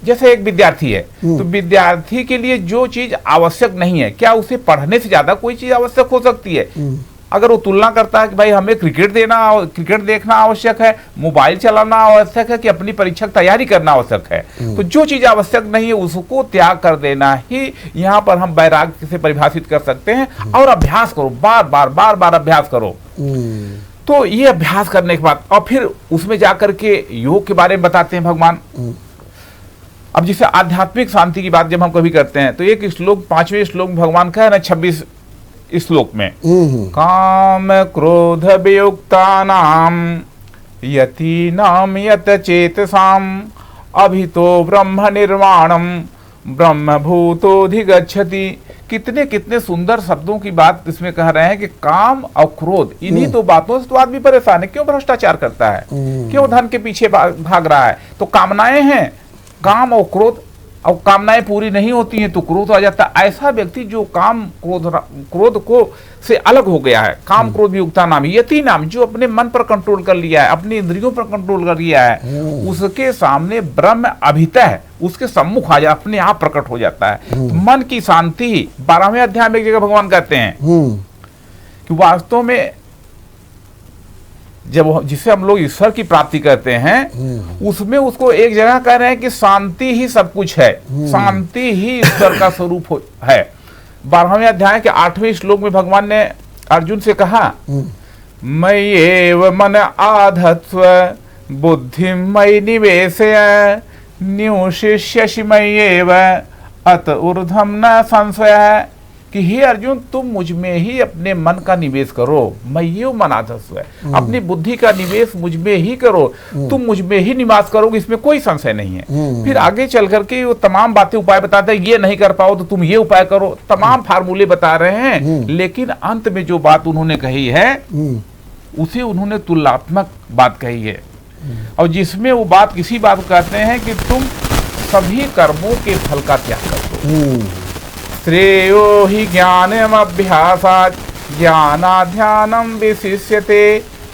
जैसे एक विद्यार्थी है, तो विद्यार्थी के लिए जो चीज आवश्यक नहीं है, क्या उसे पढ़ने से ज्यादा कोई चीज आवश्यक हो सकती है? अगर वो तुलना करता है कि भाई हमें क्रिकेट देखना आवश्यक है, मोबाइल चलाना आवश्यक है, कि अपनी परीक्षा की तैयारी करना आवश्यक है, तो जो चीज आवश्यक नहीं है उसको त्याग कर देना ही यहाँ पर हम वैराग्य से परिभाषित कर सकते हैं। और अभ्यास करो, बार बार अभ्यास करो। तो ये अभ्यास करने के बाद और फिर उसमें जाकर के योग के बारे में बताते हैं भगवान। अब जैसे आध्यात्मिक शांति की बात जब हम कभी करते हैं, तो एक श्लोक, 5वें श्लोक में भगवान कह रहे हैं 26 श्लोक में, काम क्रोध वियुक्तानाम यतीनाम यत चेतसाम अभितो ब्रह्म निर्वाणम ब्रह्म भूतोधिगच्छति। कितने कितने सुंदर शब्दों की बात इसमें कह रहे हैं कि काम और क्रोध, इन्हीं दो बातों से तो आदमी परेशान है। क्यों भ्रष्टाचार करता है, क्यों धन के पीछे भाग रहा है? तो कामनाएं हैं, काम और क्रोध, और कामनाएं पूरी नहीं होती हैं तो क्रोध आ जाता है। ऐसा व्यक्ति जो काम क्रोध को से अलग हो गया है, काम क्रोध वियुक्ता नाम यति नाम, जो अपने मन पर कंट्रोल कर लिया है, अपनी इंद्रियों पर कंट्रोल कर लिया है, उसके सामने ब्रह्म अभितः है, उसके सम्मुख आ जा, अपने आप प्रकट हो जाता है। तो मन की शांति ही 12वें अध्याय में एक जगह भगवान कहते हैं कि वास्तव में जब जिसे हम लोग ईश्वर की प्राप्ति करते हैं, उसमें उसको एक जगह कह रहे हैं कि शांति ही सब कुछ है, शांति ही ईश्वर का स्वरूप है। 12वें अध्याय के 8वें श्लोक में भगवान ने अर्जुन से कहा, मय्येव मन आधत्स्व बुद्धि मयि निवेशय न्यूशिष्यसि मय्येव अत ऊर्ध्वं न संशयः। कि हे अर्जुन, तुम मुझ में ही अपने मन का निवेश करो, मय्येव मन आधत्स्व, अपनी बुद्धि का निवेश मुझ में ही करो, तुम मुझ में ही निवास करोगे, इसमें कोई संशय नहीं है। फिर आगे चल करके वो तमाम बातें उपाय बताते हैं, ये नहीं कर पाओ तो तुम ये उपाय करो, तमाम फार्मूले बता रहे हैं। लेकिन अंत में जो बात उन्होंने कही है उसे उन्होंने तुलनात्मक बात कही है, और जिसमें वो बात किसी बात को कहते हैं कि तुम सभी कर्मों के फल का त्याग कर दो। श्रेयो हि ज्ञानमभ्यासात् ज्ञानाध्यानं विशिष्यते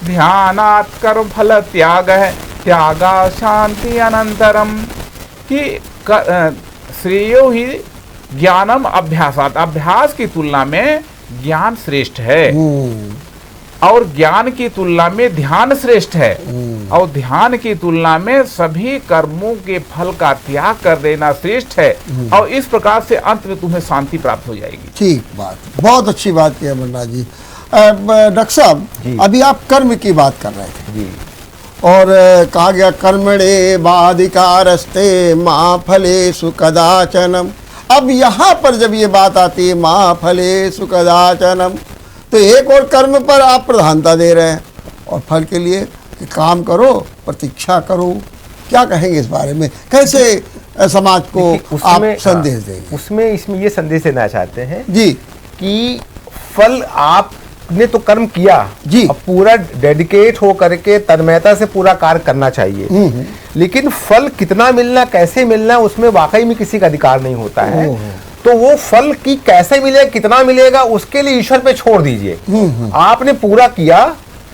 ध्यानात् कर्म फल त्यागः त्यागात् शांति अनंतरम। कि श्रेयो ही ज्ञानम अभ्यासात्, अभ्यास की तुलना में ज्ञान श्रेष्ठ है, और ज्ञान की तुलना में ध्यान श्रेष्ठ है, और ध्यान की तुलना में सभी कर्मों के फल का त्याग कर देना श्रेष्ठ है। और इस प्रकार से अंत में तुम्हें शांति प्राप्त हो जाएगी। ठीक बात, बहुत अच्छी बात की अमरनाथ जी। डॉक्टर साहब, अभी आप कर्म की बात कर रहे थे जी, और कहा गया कर्मणे बाधिकारस्ते माँ फलेषु कदाचनम। अब यहाँ पर जब ये बात आती है माँ फलेषु कदाचनम, तो एक और कर्म पर आप प्रधानता दे रहे हैं और फल के लिए कि काम करो, प्रतीक्षा करो। क्या कहेंगे इस बारे में, कैसे समाज को आप संदेश देंगे? उसमें इसमें ये संदेश देना चाहते हैं जी कि फल आप आपने तो कर्म किया जी। अब पूरा डेडिकेट हो करके तन्मयता से पूरा कार्य करना चाहिए, लेकिन फल कितना मिलना, कैसे मिलना, उसमें वाकई में किसी का अधिकार नहीं होता है। तो वो फल की कैसे मिलेगा, कितना मिलेगा, उसके लिए ईश्वर पे छोड़ दीजिए। आपने पूरा किया,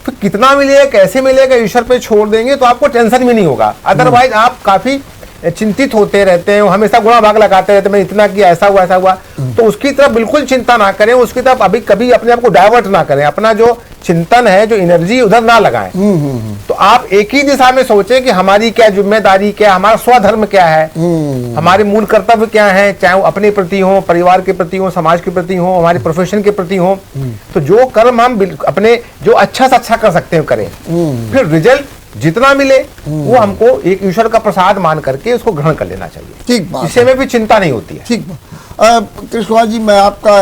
फिर कितना मिलेगा, कैसे मिलेगा, ईश्वर पे छोड़ देंगे तो आपको टेंशन भी नहीं होगा। अदरवाइज आप काफी चिंतित होते रहते हैं, हमेशा गुणा भाग लगाते रहते हैं, मैं इतना किया, ऐसा हुआ, ऐसा हुआ। तो उसकी तरफ बिल्कुल चिंता ना करें, उसकी तरफ अभी कभी अपने आप को डाइवर्ट ना करें, अपना जो चिंतन है, जो एनर्जी उधर ना लगाएं। तो आप एक ही दिशा में सोचें कि हमारी क्या जिम्मेदारी, क्या हमारा स्वधर्म क्या है, हमारे मूल कर्तव्य क्या है, चाहे वो अपने प्रति हो, परिवार के प्रति हो, समाज के प्रति हो, हमारे प्रोफेशन के प्रति हो। तो जो कर्म हम अपने जो अच्छा से अच्छा कर सकते हैं करें, फिर रिजल्ट जितना मिले वो हमको एक ईश्वर का प्रसाद मान करके उसको ग्रहण कर लेना चाहिए। ठीक बात इससे में भी चिंता नहीं होती है। ठीक बात। कृष्ण कुमार जी, मैं आपका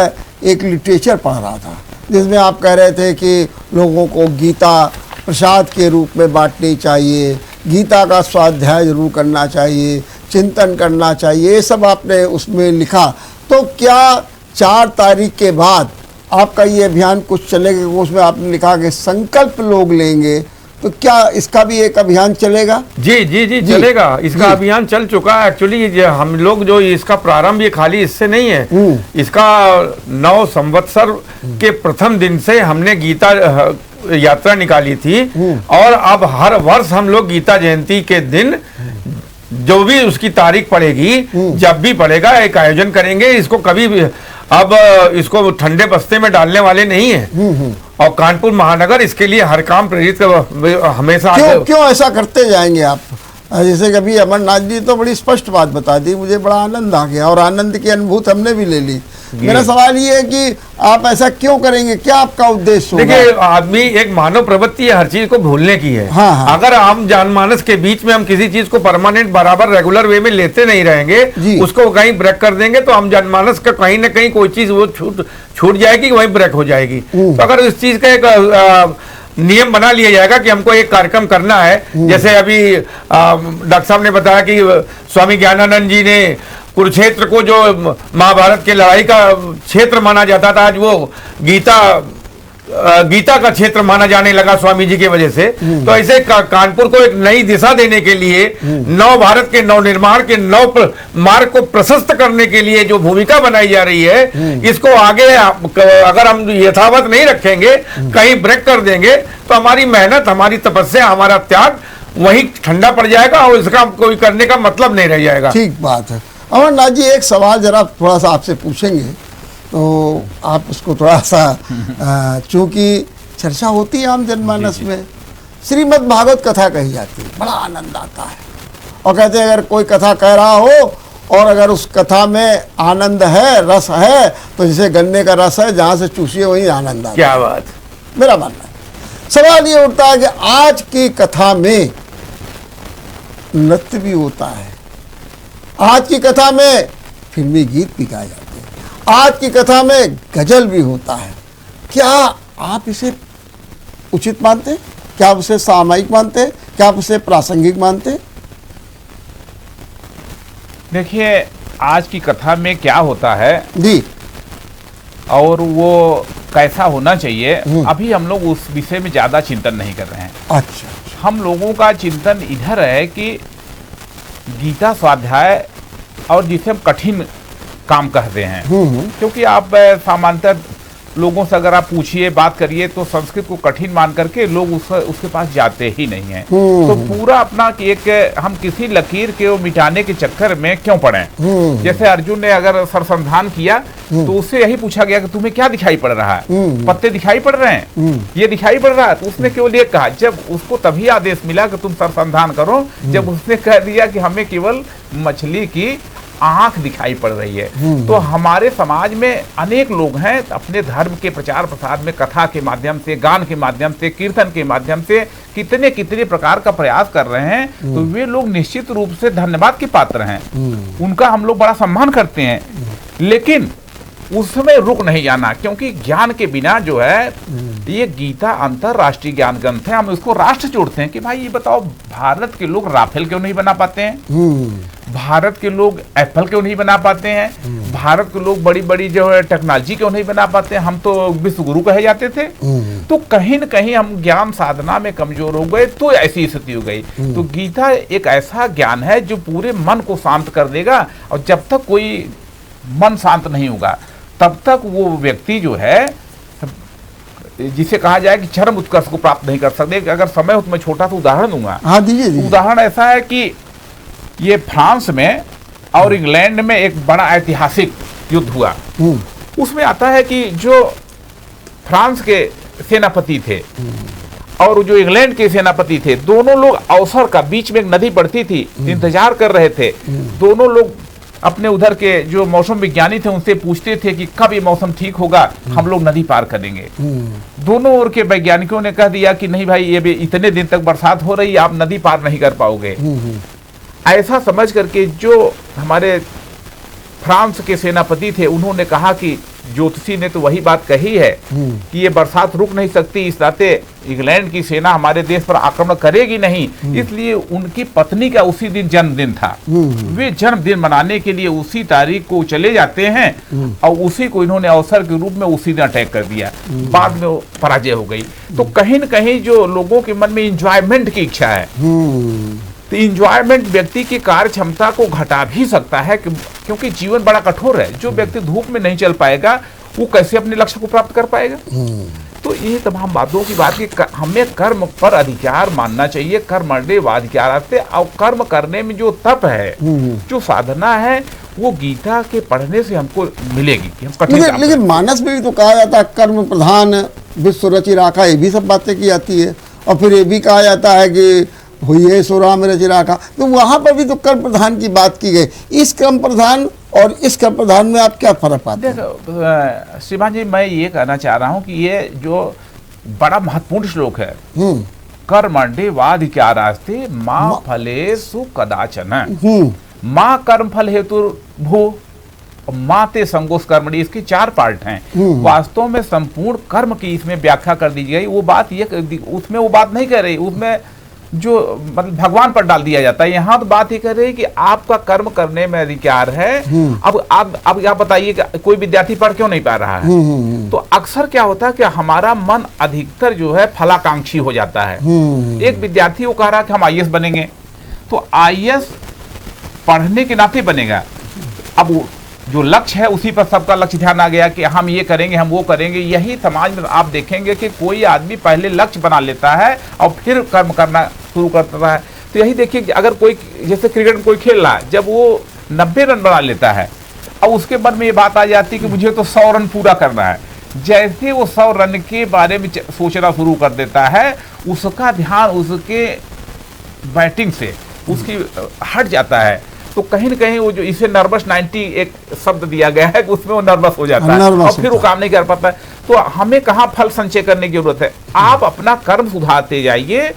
एक लिटरेचर पढ़ रहा था जिसमें आप कह रहे थे कि लोगों को गीता प्रसाद के रूप में बांटनी चाहिए, गीता का स्वाध्याय जरूर करना चाहिए, चिंतन करना चाहिए, ये सब आपने उसमें लिखा। तो क्या 4 तारीख के बाद आपका ये अभियान कुछ चलेगा? उसमें आपने लिखा कि संकल्प लोग लेंगे, तो क्या इसका भी एक अभियान चलेगा? जी जी जी चलेगा। इसका अभियान चल चुका है। एक्चुअली हम लोग जो इसका प्रारंभ ये खाली इससे नहीं है, इसका 9 संवत्सर के प्रथम दिन से हमने गीता यात्रा निकाली थी, और अब हर वर्ष हम लोग गीता जयंती के दिन जो भी उसकी तारीख पड़ेगी, जब भी पड़ेगा, एक आयोजन करेंगे। इसको कभी भी अब इसको ठंडे बस्ते में डालने वाले नहीं है, और कानपुर महानगर इसके लिए हर काम प्रेरित हमेशा। क्यों ऐसा करते जाएंगे आप? जैसे कभी अमरनाथ जी तो बड़ी स्पष्ट बात बता दी, मुझे बड़ा आनंद आ गया और आनंद की अनुभूति हमने भी ले ली। मेरा सवाल ये है कि आप ऐसा क्यों करेंगे, क्या आपका उद्देश्य होगा? देखिए, आदमी एक मानव प्रवृत्ति है हर चीज को भूलने की है। हाँ। अगर आम जनमानस के बीच में हम किसी चीज को परमानेंट बराबर रेगुलर वे में लेते नहीं रहेंगे, उसको कहीं ब्रेक कर देंगे, तो हम जनमानस का कहीं ना कहीं कोई चीज वो छूट जाएगी, वहीं ब्रेक हो जाएगी। तो अगर इस चीज का एक नियम बना लिया जाएगा कि हमको एक कार्यक्रम करना है, जैसे अभी डॉक्टर साहब ने बताया कि स्वामी ज्ञानानंद जी ने कुरुक्षेत्र को जो महाभारत के लड़ाई का क्षेत्र माना जाता था, आज वो गीता का क्षेत्र माना जाने लगा स्वामी जी की वजह से। तो ऐसे कानपुर को एक नई दिशा देने के लिए, नव भारत के नव निर्माण के नव मार्ग को प्रशस्त करने के लिए जो भूमिका बनाई जा रही है, इसको आगे अगर हम यथावत नहीं रखेंगे, कहीं ब्रेक कर देंगे, तो हमारी मेहनत, हमारी तपस्या, हमारा त्याग वही ठंडा पड़ जाएगा और इसका कोई करने का मतलब नहीं रह जाएगा। ठीक बात है। अमरनाथ जी, एक सवाल जरा थोड़ा सा आपसे पूछेंगे, तो आप उसको थोड़ा सा चूंकि चर्चा होती है आम जनमानस में, श्रीमद् भागवत कथा कही जाती है, बड़ा आनंद आता है, और कहते हैं अगर कोई कथा कह रहा हो और अगर उस कथा में आनंद है, रस है, तो जैसे गन्ने का रस है, जहाँ से चूसिए वहीं आनंद आता है। क्या बात, मेरा मानना है। सवाल ये उठता है कि आज की कथा में नृत्य भी होता है, आज की कथा में फिल्मी गीत भी गाए जाते हैं, आज की कथा में गजल भी होता है। क्या आप इसे उचित मानते हैं? क्या आप उसे सामायिक मानते हैं? क्या आप उसे प्रासंगिक मानते हैं? देखिए, आज की कथा में क्या होता है जी, और वो कैसा होना चाहिए, अभी हम लोग उस विषय में ज्यादा चिंतन नहीं कर रहे हैं। अच्छा। हम लोगों का चिंतन इधर है कि गीता स्वाध्याय, और जिसे हम कठिन काम कहते हैं, क्योंकि आप सामान्यतः लोगों से अगर आप पूछिए, बात करिए, तो संस्कृत को कठिन मान करके लोग उसके पास जाते ही नहीं हैं। तो पूरा अपना कि एक हम किसी लकीर के मिटाने के चक्कर में क्यों पड़े। जैसे अर्जुन ने अगर सरसंधान किया, तो उससे यही पूछा गया कि तुम्हें क्या दिखाई पड़ रहा है? पत्ते दिखाई पड़ रहे हैं, ये दिखाई पड़ रहा है। तो उसने केवल ये कहा, जब उसको तभी आदेश मिला कि तुम सरसंधान करो, जब उसने कह दिया कि हमें केवल मछली की आंख दिखाई पड़ रही है। तो हमारे समाज में अनेक लोग हैं, अपने धर्म के प्रचार प्रसार में कथा के माध्यम से, गान के माध्यम से, कीर्तन के माध्यम से कितने कितने प्रकार का प्रयास कर रहे हैं। तो वे लोग निश्चित रूप से धन्यवाद के पात्र हैं, उनका हम लोग बड़ा सम्मान करते हैं। लेकिन उसमें रुक नहीं जाना, क्योंकि ज्ञान के बिना जो है, ये गीता अंतरराष्ट्रीय ज्ञान ग्रंथ है, हम इसको राष्ट्र जोड़ते हैं कि भाई ये बताओ, भारत के लोग राफेल क्यों नहीं बना पाते हैं, भारत के लोग एप्पल क्यों नहीं बना पाते हैं, भारत के लोग बड़ी बड़ी जो है टेक्नोलॉजी क्यों नहीं बना पाते हैं, हम तो विश्व गुरु कहे जाते थे। तो कहीं न कहीं हम ज्ञान साधना में कमजोर हो गए, तो ऐसी स्थिति हो गई। तो गीता एक ऐसा ज्ञान है जो पूरे मन को शांत कर देगा, और जब तक कोई मन शांत नहीं होगा तब तक वो व्यक्ति जो है, जिसे कहा जाए कि चरम उत्कर्ष को प्राप्त नहीं कर सकते। अगर समय हो तो मैं छोटा सा उदाहरण दूंगा। हाँ दीजिए। उदाहरण ऐसा है कि ये फ्रांस में और इंग्लैंड में एक बड़ा ऐतिहासिक युद्ध हुआ। उसमें आता है कि जो फ्रांस के सेनापति थे और जो इंग्लैंड के सेनापति थे, दोनों लोग अवसर का, बीच में एक नदी पड़ती थी, इंतजार कर रहे थे। दोनों लोग अपने उधर के जो मौसम विज्ञानी थे उनसे पूछते थे कि कब ये मौसम ठीक होगा, हम लोग नदी पार करेंगे। दोनों ओर के वैज्ञानिकों ने कह दिया कि नहीं भाई, ये भी इतने दिन तक बरसात हो रही है, आप नदी पार नहीं कर पाओगे। ऐसा समझ करके जो हमारे फ्रांस के सेनापति थे, उन्होंने कहा कि ज्योतिषी ने तो वही बात कही है कि ये बरसात रुक नहीं सकती, इस नाते इंग्लैंड की सेना हमारे देश पर आक्रमण करेगी नहीं। इसलिए उनकी पत्नी का उसी दिन जन्मदिन था। वे जन्मदिन मनाने के लिए उसी तारीख को चले जाते हैं और उसी को इन्होंने अवसर के रूप में उसी दिन अटैक कर दिया। बाद में वो पराजय हो गई। तो कहीं न कहीं जो लोगों के मन में इंजॉयमेंट की इच्छा है, तो इंजॉयमेंट व्यक्ति की कार्य क्षमता को घटा भी सकता है, क्योंकि जीवन बड़ा कठोर है। जो व्यक्ति धूप में नहीं चल पाएगा, वो कैसे अपने लक्ष्य को प्राप्त कर पाएगा। तो ये तमाम बातों की बात कि हमें कर्म पर अधिकार मानना चाहिए, कर्मण्येव अधिकारस्ते, और कर्म करने में जो तप है, जो साधना है, वो गीता के पढ़ने से हमको मिलेगी कि हम कठिन काम लेकिन मानस में भी तो कहा जाता है कर्म प्रधान विश्व रचि राखा, ये भी सब बातें की जाती है। और फिर ये भी कहा जाता है कि हुई सो राम रचि राखा, तो वहाँ पर भी तो कर्म प्रधान की बात की गई। इस कर्म प्रधान और इस कर्म प्रधान में आप क्या फर्क पाते हैं? देखो श्रीमान जी, मैं ये कहना चाह रहा हूँ कि ये जो बड़ा महत्वपूर्ण श्लोक है, कर्मण्येव अधिकारस्ते मां फलेषु कदाचन, मां कर्म फल हेतु भू, मां ते संगोष कर्मणि, इसके 4 पार्ट हैं। वास्तव में संपूर्ण कर्म की इसमें व्याख्या कर दी गई। वो बात ये, उसमें वो बात नहीं कह रही, उसमें जो मतलब भगवान पर डाल दिया जाता है। यहाँ तो बात ही कर रही है कि आपका कर्म करने में अधिकार है। अब आप बताइए कि कोई विद्यार्थी पढ़ क्यों नहीं पा रहा है? तो अक्सर क्या होता है कि हमारा मन अधिकतर जो है फलाकांक्षी हो जाता है। एक विद्यार्थी वो कह रहा है कि हम IAS बनेंगे, तो IAS पढ़ने के नाते बनेगा। अब जो लक्ष्य है उसी पर सबका लक्ष्य ध्यान आ गया कि हम ये करेंगे, हम वो करेंगे। यही समाज में आप देखेंगे कि कोई आदमी पहले लक्ष्य बना लेता है और फिर कर्म करना शुरू करता है। तो यही देखिए कि अगर कोई, जैसे क्रिकेट में कोई खेल रहा है, जब वो 90 रन बना लेता है और उसके बाद में ये बात आ जाती है कि मुझे तो 100 रन पूरा करना है, जैसे वो 100 रन के बारे में सोचना शुरू कर देता है, उसका ध्यान उसके बैटिंग से उसकी हट जाता है। तो कहीं न कहीं वो जो इसे नर्वस 90 एक शब्द दिया गया है, उसमें वो नर्वस हो जाता है और फिर वो काम नहीं कर पाता है। तो हमें कहाँ फल संचय करने की जरूरत है? आप अपना कर्म सुधारते जाइए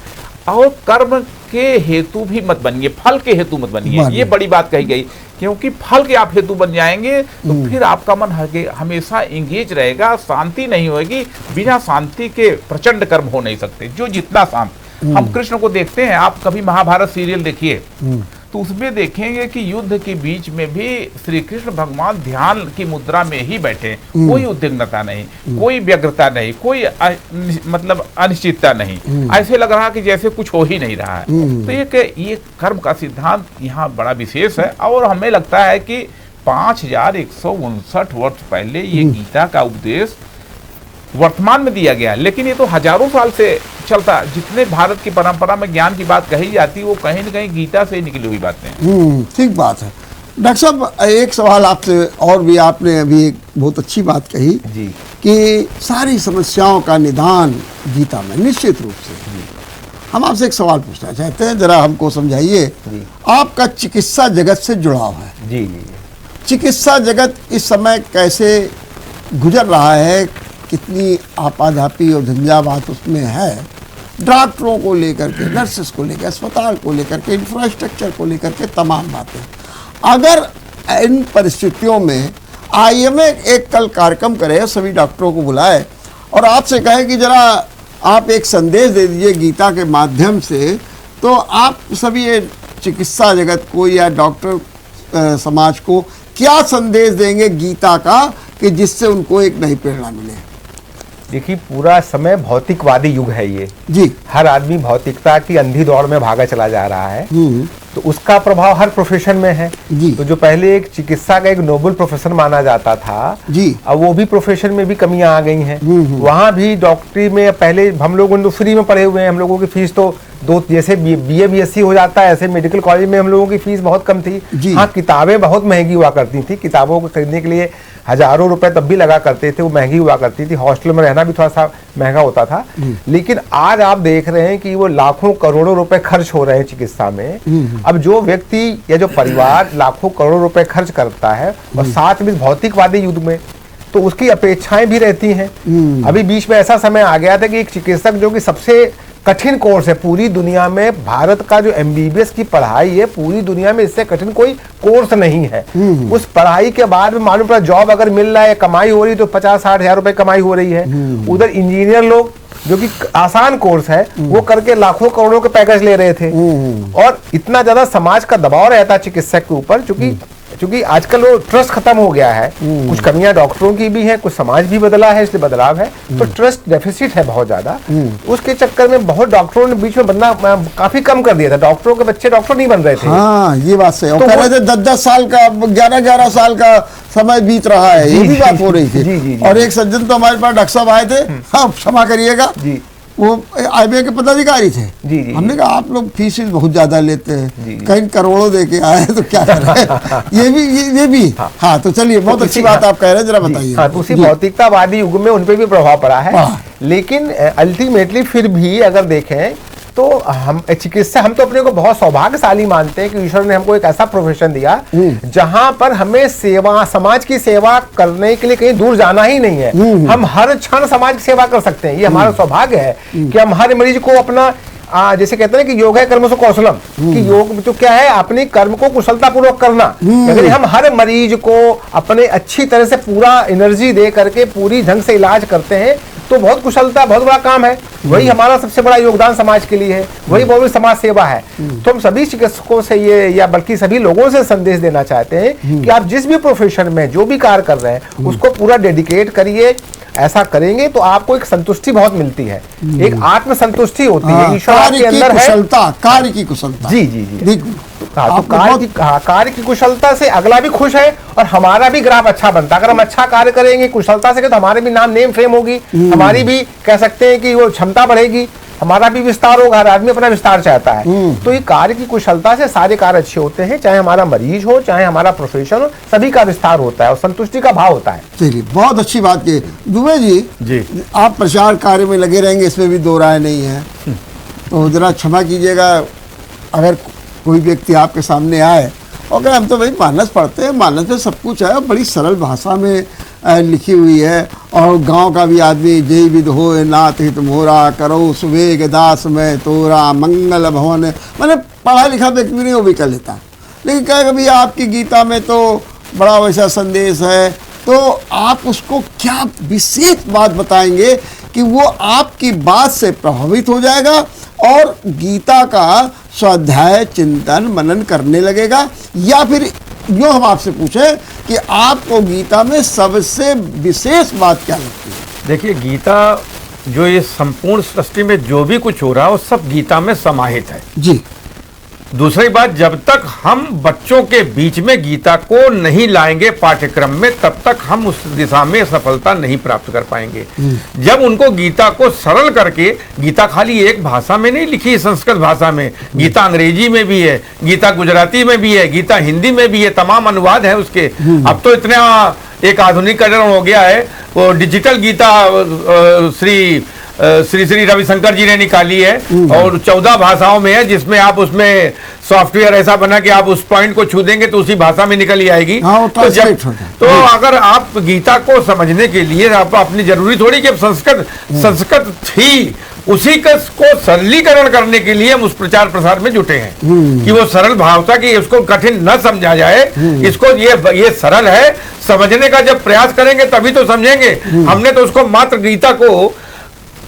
और कर्म के हेतु भी मत बनिए, फल के हेतु मत बनिए। ये बड़ी बात कही गई, क्योंकि फल के आप हेतु बन जाएंगे तो फिर आपका मन हमेशा इंगेज रहेगा, शांति नहीं होगी। बिना शांति के प्रचंड कर्म हो नहीं सकते। जो जितना शांत, हम कृष्ण को देखते हैं, आप कभी महाभारत सीरियल देखिए तो उसमें देखेंगे कि युद्ध के बीच में भी श्री कृष्ण भगवान ध्यान की मुद्रा में ही बैठे, कोई उद्विग्नता नहीं, कोई व्यग्रता नहीं, कोई मतलब अनिश्चितता नहीं। ऐसे लग रहा कि जैसे कुछ हो ही नहीं रहा है। तो ये कर्म का सिद्धांत यहाँ बड़ा विशेष है। और हमें लगता है कि 5159 वर्ष पहले ये गीता का उपदेश वर्तमान में दिया गया, लेकिन ये तो हजारों साल से चलता। जितने भारत की परंपरा में ज्ञान की बात कही जाती है, वो कहीं न कहीं गीता से निकली हुई बातें। ठीक बात है। डॉक्टर साहब, एक सवाल आपसे और भी, आपने अभी एक बहुत अच्छी बात कही जी कि सारी समस्याओं का निदान गीता में, निश्चित रूप से। हम आपसे एक सवाल पूछना चाहते हैं, जरा हमको समझाइए। आपका चिकित्सा जगत से जुड़ाव है। जी जी। चिकित्सा जगत इस समय कैसे गुजर रहा है, कितनी आपाधापी और झंझावात उसमें है, डॉक्टरों को लेकर के, नर्सेस को लेकर, अस्पताल को लेकर के, इंफ्रास्ट्रक्चर को लेकर के, तमाम बातें। अगर इन परिस्थितियों में आईएमए एक कल कार्यक्रम करे, सभी डॉक्टरों को बुलाए और आपसे कहे कि जरा आप एक संदेश दे दीजिए गीता के माध्यम से, तो आप सभी ये चिकित्सा जगत को या डॉक्टर समाज को क्या संदेश देंगे गीता का कि जिससे उनको एक नई प्रेरणा मिले? देखिए, पूरा समय भौतिकवादी युग है ये जी। हर आदमी भौतिकता की अंधी दौड़ में भागा चला जा रहा है, तो उसका प्रभाव हर प्रोफेशन में है जी। तो जो पहले एक चिकित्सा का एक नोबल प्रोफेशन माना जाता था जी, अब वो भी प्रोफेशन में भी कमियां आ गई हैं। वहां भी डॉक्टरी में पहले हम लोग तो फ्री में पढ़े हुए हैं, हम लोगों की फीस तो जैसे बीए बीएससी हो जाता है ऐसे मेडिकल कॉलेज में हम लोगों की फीस बहुत कम थी। हाँ, किताबें बहुत महंगी हुआ करती थी, किताबों को खरीदने के लिए हजारों रुपए तब भी लगा करते थे, वो महंगी हुआ करती थी, हॉस्टल में रहना भी थोड़ा सा महंगा होता था। लेकिन आज आप देख रहे हैं कि वो लाखों करोड़ों रुपए खर्च हो रहे हैं चिकित्सा में। अब जो व्यक्ति या जो परिवार लाखों करोड़ों रुपए खर्च करता है और साथ में भौतिकवादी युग में, तो उसकी अपेक्षाएं भी रहती हैं। अभी बीच में ऐसा समय आ गया था कि एक चिकित्सक जो कि सबसे कठिन कोर्स है पूरी दुनिया में, भारत का जो एमबीबीएस की पढ़ाई है पूरी दुनिया में इससे कठिन कोई कोर्स नहीं है। उस पढ़ाई के बाद में मालूम पड़ा जॉब अगर मिल रहा है, कमाई हो रही तो 50-60 हजार रुपए कमाई हो रही है। उधर इंजीनियर लोग जो कि आसान कोर्स है वो करके लाखों करोड़ों के पैकेज ले रहे थे। और इतना ज्यादा समाज का दबाव रहता है चिकित्सक के ऊपर, क्योंकि आजकल वो ट्रस्ट खत्म हो गया है। कुछ कमियां डॉक्टरों की भी हैं, कुछ समाज भी बदला है, इसलिए बदलाव है, तो ट्रस्ट डेफिसिट है बहुत ज्यादा। उसके चक्कर में बहुत डॉक्टरों ने बीच में बनना काफी कम कर दिया था, डॉक्टरों के बच्चे डॉक्टर नहीं बन रहे थे। हाँ, ये बात सही है। तो कह रहे थे 10-10 साल का 11-11 साल का समय बीत रहा है, ये भी बात हो रही थी। जी। और एक सज्जन तो हमारे पास डॉक्टर साहब आए थे, हाँ क्षमा करिएगा जी, वो आईबीए के पदाधिकारी थे। जी। हमने कहा आप लोग फीस बहुत ज्यादा लेते हैं, जी। कहीं करोड़ों दे के आए तो क्या करें। ये भी हाँ, तो चलिए बहुत अच्छी बात आप कह रहे हैं, जरा बताइए। हाँ, तो उसी भौतिकतावादी युग में उनपे भी प्रभाव पड़ा है। लेकिन अल्टीमेटली फिर भी अगर देखें तो हम चिकित्सा, हम तो अपने को बहुत सौभाग्यशाली मानते हैं कि ईश्वर ने हमको एक ऐसा प्रोफेशन दिया जहां पर हमें सेवा, समाज की सेवा करने के लिए कहीं दूर जाना ही नहीं है। हम हर क्षण समाज की सेवा कर सकते हैं, ये हमारा सौभाग्य है कि हम हर मरीज को अपना जैसे कहते हैं कि योग है कर्म से कौशलम, कि योग तो क्या है, अपने कर्म को कुशलता पूर्वक करना। अगर हम हर मरीज को अपने अच्छी तरह से पूरा एनर्जी दे करके पूरी ढंग से इलाज करते हैं तो बहुत कुशलता, बहुत बड़ा काम है। वही हमारा सबसे बड़ा योगदान समाज के लिए है, वही बहुत बड़ी समाज सेवा है। तो हम सभी चिकित्सकों से ये, या बल्कि सभी लोगों से संदेश देना चाहते हैं कि आप जिस भी प्रोफेशन में जो भी कार्य कर रहे हैं उसको पूरा डेडिकेट करिए। ऐसा करेंगे तो आपको एक संतुष्टि बहुत मिलती है, एक आत्म संतुष्टि होती है, ईश्वर आपके अंदर है। कार्य की कुशलता। जी। तो कार्य की कुशलता से अगला भी खुश है और हमारा भी ग्राफ अच्छा बनता है। अगर हम अच्छा कार्य करेंगे कुशलता से तो हमारे भी नेम फेम होगी, हमारी भी कह सकते हैं कि वो क्षमता बढ़ेगी, हमारा भी विस्तार होगा। हर आदमी अपना विस्तार चाहता है, तो ये कार्य की कुशलता से सारे कार्य अच्छे होते हैं, चाहे हमारा मरीज हो चाहे हमारा प्रोफेशन हो, सभी का विस्तार होता है और संतुष्टि का भाव होता है। चलिए, बहुत अच्छी बात की दुबे जी। आप प्रचार कार्य में लगे रहेंगे, इसमें भी दो राय नहीं है, तो जरा क्षमा कीजिएगा अगर कोई व्यक्ति आपके सामने आए और कहे हम तो भाई मानस पढ़ते हैं, मानस में सब कुछ है, बड़ी सरल भाषा में लिखी हुई है, और गांव का भी आदमी जय विद हो नाथ हित मोरा, करो सुवेग दास में तोरा, मंगल भवन, मैंने पढ़ा लिखा व्यक्ति नहीं वो भी कर लेता। लेकिन कहे कभी आपकी गीता में तो बड़ा वैसा संदेश है, तो आप उसको क्या विशेष बात बताएंगे कि वो आपकी बात से प्रभावित हो जाएगा और गीता का स्वाध्याय चिंतन मनन करने लगेगा? या फिर यूँ हम आपसे पूछें कि आपको गीता में सबसे विशेष बात क्या लगती है? देखिए, गीता जो ये संपूर्ण सृष्टि में जो भी कुछ हो रहा है वो सब गीता में समाहित है जी। दूसरी बात, जब तक हम बच्चों के बीच में गीता को नहीं लाएंगे पाठ्यक्रम में, तब तक हम उस दिशा में सफलता नहीं प्राप्त कर पाएंगे। जब उनको गीता को सरल करके, गीता खाली एक भाषा में नहीं लिखी, संस्कृत भाषा में, गीता अंग्रेजी में भी है, गीता गुजराती में भी है, गीता हिंदी में भी है, तमाम अनुवाद है उसके। अब तो इतना एक आधुनिकीकरण हो गया है, वो डिजिटल गीता श्री रविशंकर जी ने निकाली है और 14 भाषाओं में है, जिसमें आप उसमें सॉफ्टवेयर ऐसा बना कि आप उस पॉइंट को छू देंगे तो उसी भाषा में निकल ही आएगी। तो अगर आप गीता को समझने के लिए आप अपनी जरूरी थोड़ी कि संस्कृत थी उसी को सरलीकरण करने के लिए हम उस प्रचार प्रसार में जुटे हैं कि वो सरल भाषा की उसको कठिन न समझा जाए, इसको ये सरल है समझने का जब प्रयास करेंगे तभी तो समझेंगे। हमने तो उसको मात्र गीता को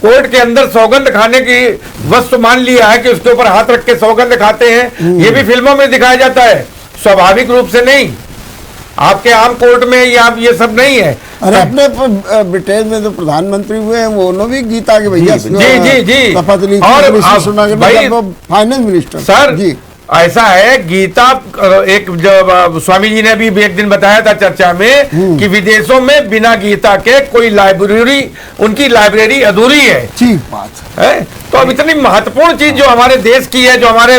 कोर्ट के अंदर सौगंध खाने की वस्तु मान लिया है कि उसके ऊपर हाथ रख के सौगंध खाते हैं। ये भी फिल्मों में दिखाया जाता है, स्वाभाविक रूप से नहीं। आपके आम कोर्ट में ये सब नहीं है। अरे अपने ब्रिटेन में तो प्रधानमंत्री हुए हैं, वो उन्होंने भी गीता के भैया जी शपथ ली और फाइनेंस मिनिस्टर सर जी। ऐसा है गीता एक जब स्वामी जी ने भी एक दिन बताया था चर्चा में कि विदेशों में बिना गीता के कोई लाइब्रेरी, उनकी लाइब्रेरी अधूरी है। ठीक बात है। तो अब इतनी महत्वपूर्ण चीज जो हमारे देश की है, जो हमारे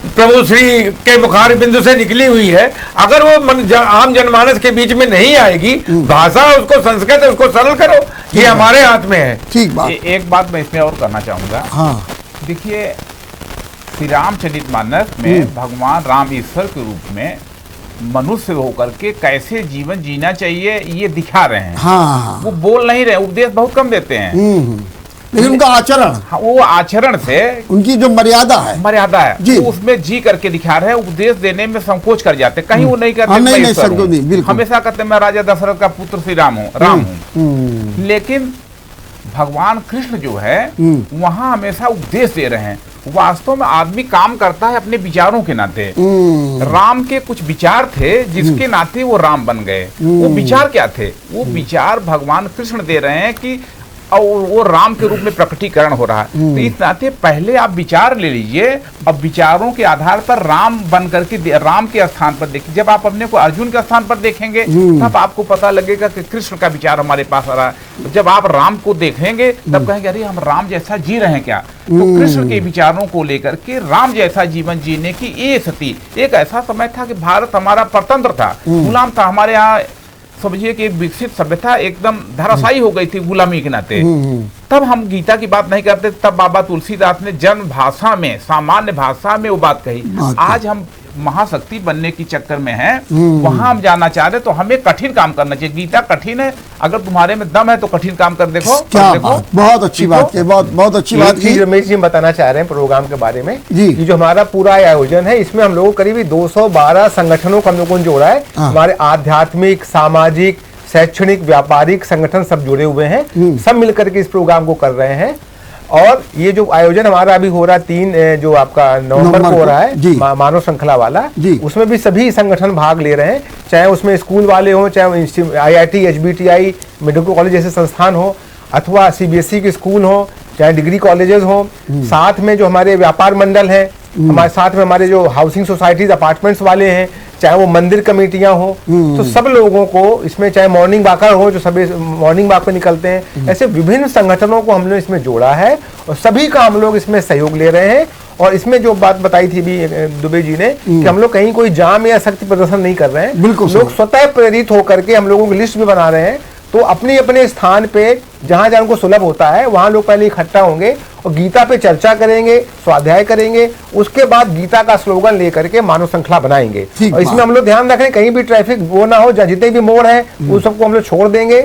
प्रभु श्री के मुखार बिंदु से निकली हुई है, अगर वो आम जनमानस के बीच में नहीं आएगी, भाषा उसको संस्कृत है उसको सरल करो, ये हमारे हाथ में है। ठीक बात। एक बात मैं इसमें और करना चाहूंगा। हाँ देखिए, श्री रामचरितमानस में भगवान राम ईश्वर के रूप में मनुष्य होकर के कैसे जीवन जीना चाहिए ये दिखा रहे हैं। हाँ वो बोल नहीं रहे, उपदेश बहुत कम देते हैं। लेकिन उनका आचरण, वो आचरण से उनकी जो मर्यादा है जी, वो उसमें जी करके दिखा रहे हैं। उपदेश देने में संकोच कर जाते, कहीं वो नहीं करते हमेशा कहते मैं राजा दशरथ का पुत्र श्री राम हूँ। लेकिन भगवान कृष्ण जो है वहां हमेशा उपदेश दे रहे हैं। वास्तव में आदमी काम करता है अपने विचारों के नाते। राम के कुछ विचार थे जिसके नाते वो राम बन गए। वो विचार क्या थे? वो विचार भगवान कृष्ण दे रहे हैं कि और वो राम के रूप में प्रकटीकरण हो रहा है। तो इस नाते पहले आप विचार ले लीजिए, अब विचारों के आधार पर राम बन करके राम के स्थान पर देखिए। जब आप अपने को अर्जुन के स्थान पर देखेंगे तब आपको पता लगेगा कि कृष्ण का विचार हमारे पास आ रहा है। जब आप राम को देखेंगे तब कहेंगे अरे हम राम जैसा जी रहे हैं क्या। तो कृष्ण के विचारों को लेकर के राम जैसा जीवन जीने की एक थी। एक ऐसा समय था कि भारत हमारा परतंत्र था, गुलाम था। हमारे यहाँ समझिए कि एक विकसित सभ्यता एकदम धराशायी हो गई थी गुलामी के नाते। तब हम गीता की बात नहीं करते, तब बाबा तुलसीदास ने जन भाषा में, सामान्य भाषा में वो बात कही। आज हम महाशक्ति बनने की चक्कर में हैं, वहां हम जाना चाह रहे, तो हमें कठिन काम करना चाहिए। गीता कठिन है, अगर तुम्हारे में दम है तो कठिन काम कर देखो। क्या बात, बहुत अच्छी बात की, बहुत अच्छी बात की। रमेश जी बताना चाह रहे हैं प्रोग्राम के बारे में जी, कि जो हमारा पूरा आयोजन है इसमें हम लोगों को करीब 212 संगठनों को हम लोगों ने जोड़ा है। हमारे आध्यात्मिक, सामाजिक, शैक्षणिक, व्यापारिक संगठन सब जुड़े हुए हैं, सब मिलकर के इस प्रोग्राम को कर रहे हैं। और ये जो आयोजन हमारा अभी हो रहा है 3 जो आपका नवंबर को हो रहा है मानव श्रृंखला वाला, उसमें भी सभी संगठन भाग ले रहे हैं, चाहे उसमें स्कूल वाले हों, चाहे IIT, HBTI, मेडिकल कॉलेज जैसे संस्थान हो, अथवा CBSE के स्कूल हो, चाहे डिग्री कॉलेजेस हो, साथ में जो हमारे व्यापार मंडल हैं, हमारे साथ में हमारे जो हाउसिंग सोसाइटीज, अपार्टमेंट्स वाले हैं, चाहे वो मंदिर कमेटियां हो, तो सब लोगों को इसमें, चाहे मॉर्निंग वॉकर हो जो सभी मॉर्निंग वॉक पे निकलते हैं, ऐसे विभिन्न संगठनों को हमने इसमें जोड़ा है और सभी का हम लोग इसमें सहयोग ले रहे हैं। और इसमें जो बात बताई थी भी दुबे जी ने कि हम लोग कहीं कोई जाम या शक्ति प्रदर्शन नहीं कर रहे हैं, बिल्कुल लोग स्वतः प्रेरित होकर के हम लोगों की लिस्ट भी बना रहे हैं। तो अपने अपने स्थान पे जहां जहां उनको सुलभ होता है वहां लोग पहले इकट्ठा होंगे और गीता पे चर्चा करेंगे, स्वाध्याय करेंगे, उसके बाद गीता का स्लोगन लेकर के मानव श्रृंखला बनाएंगे। और इसमें हम लोग ध्यान रखें कहीं भी ट्रैफिक वो ना हो, जहाँ जितने भी मोड़ हैं उन सबको हम लोग छोड़ देंगे।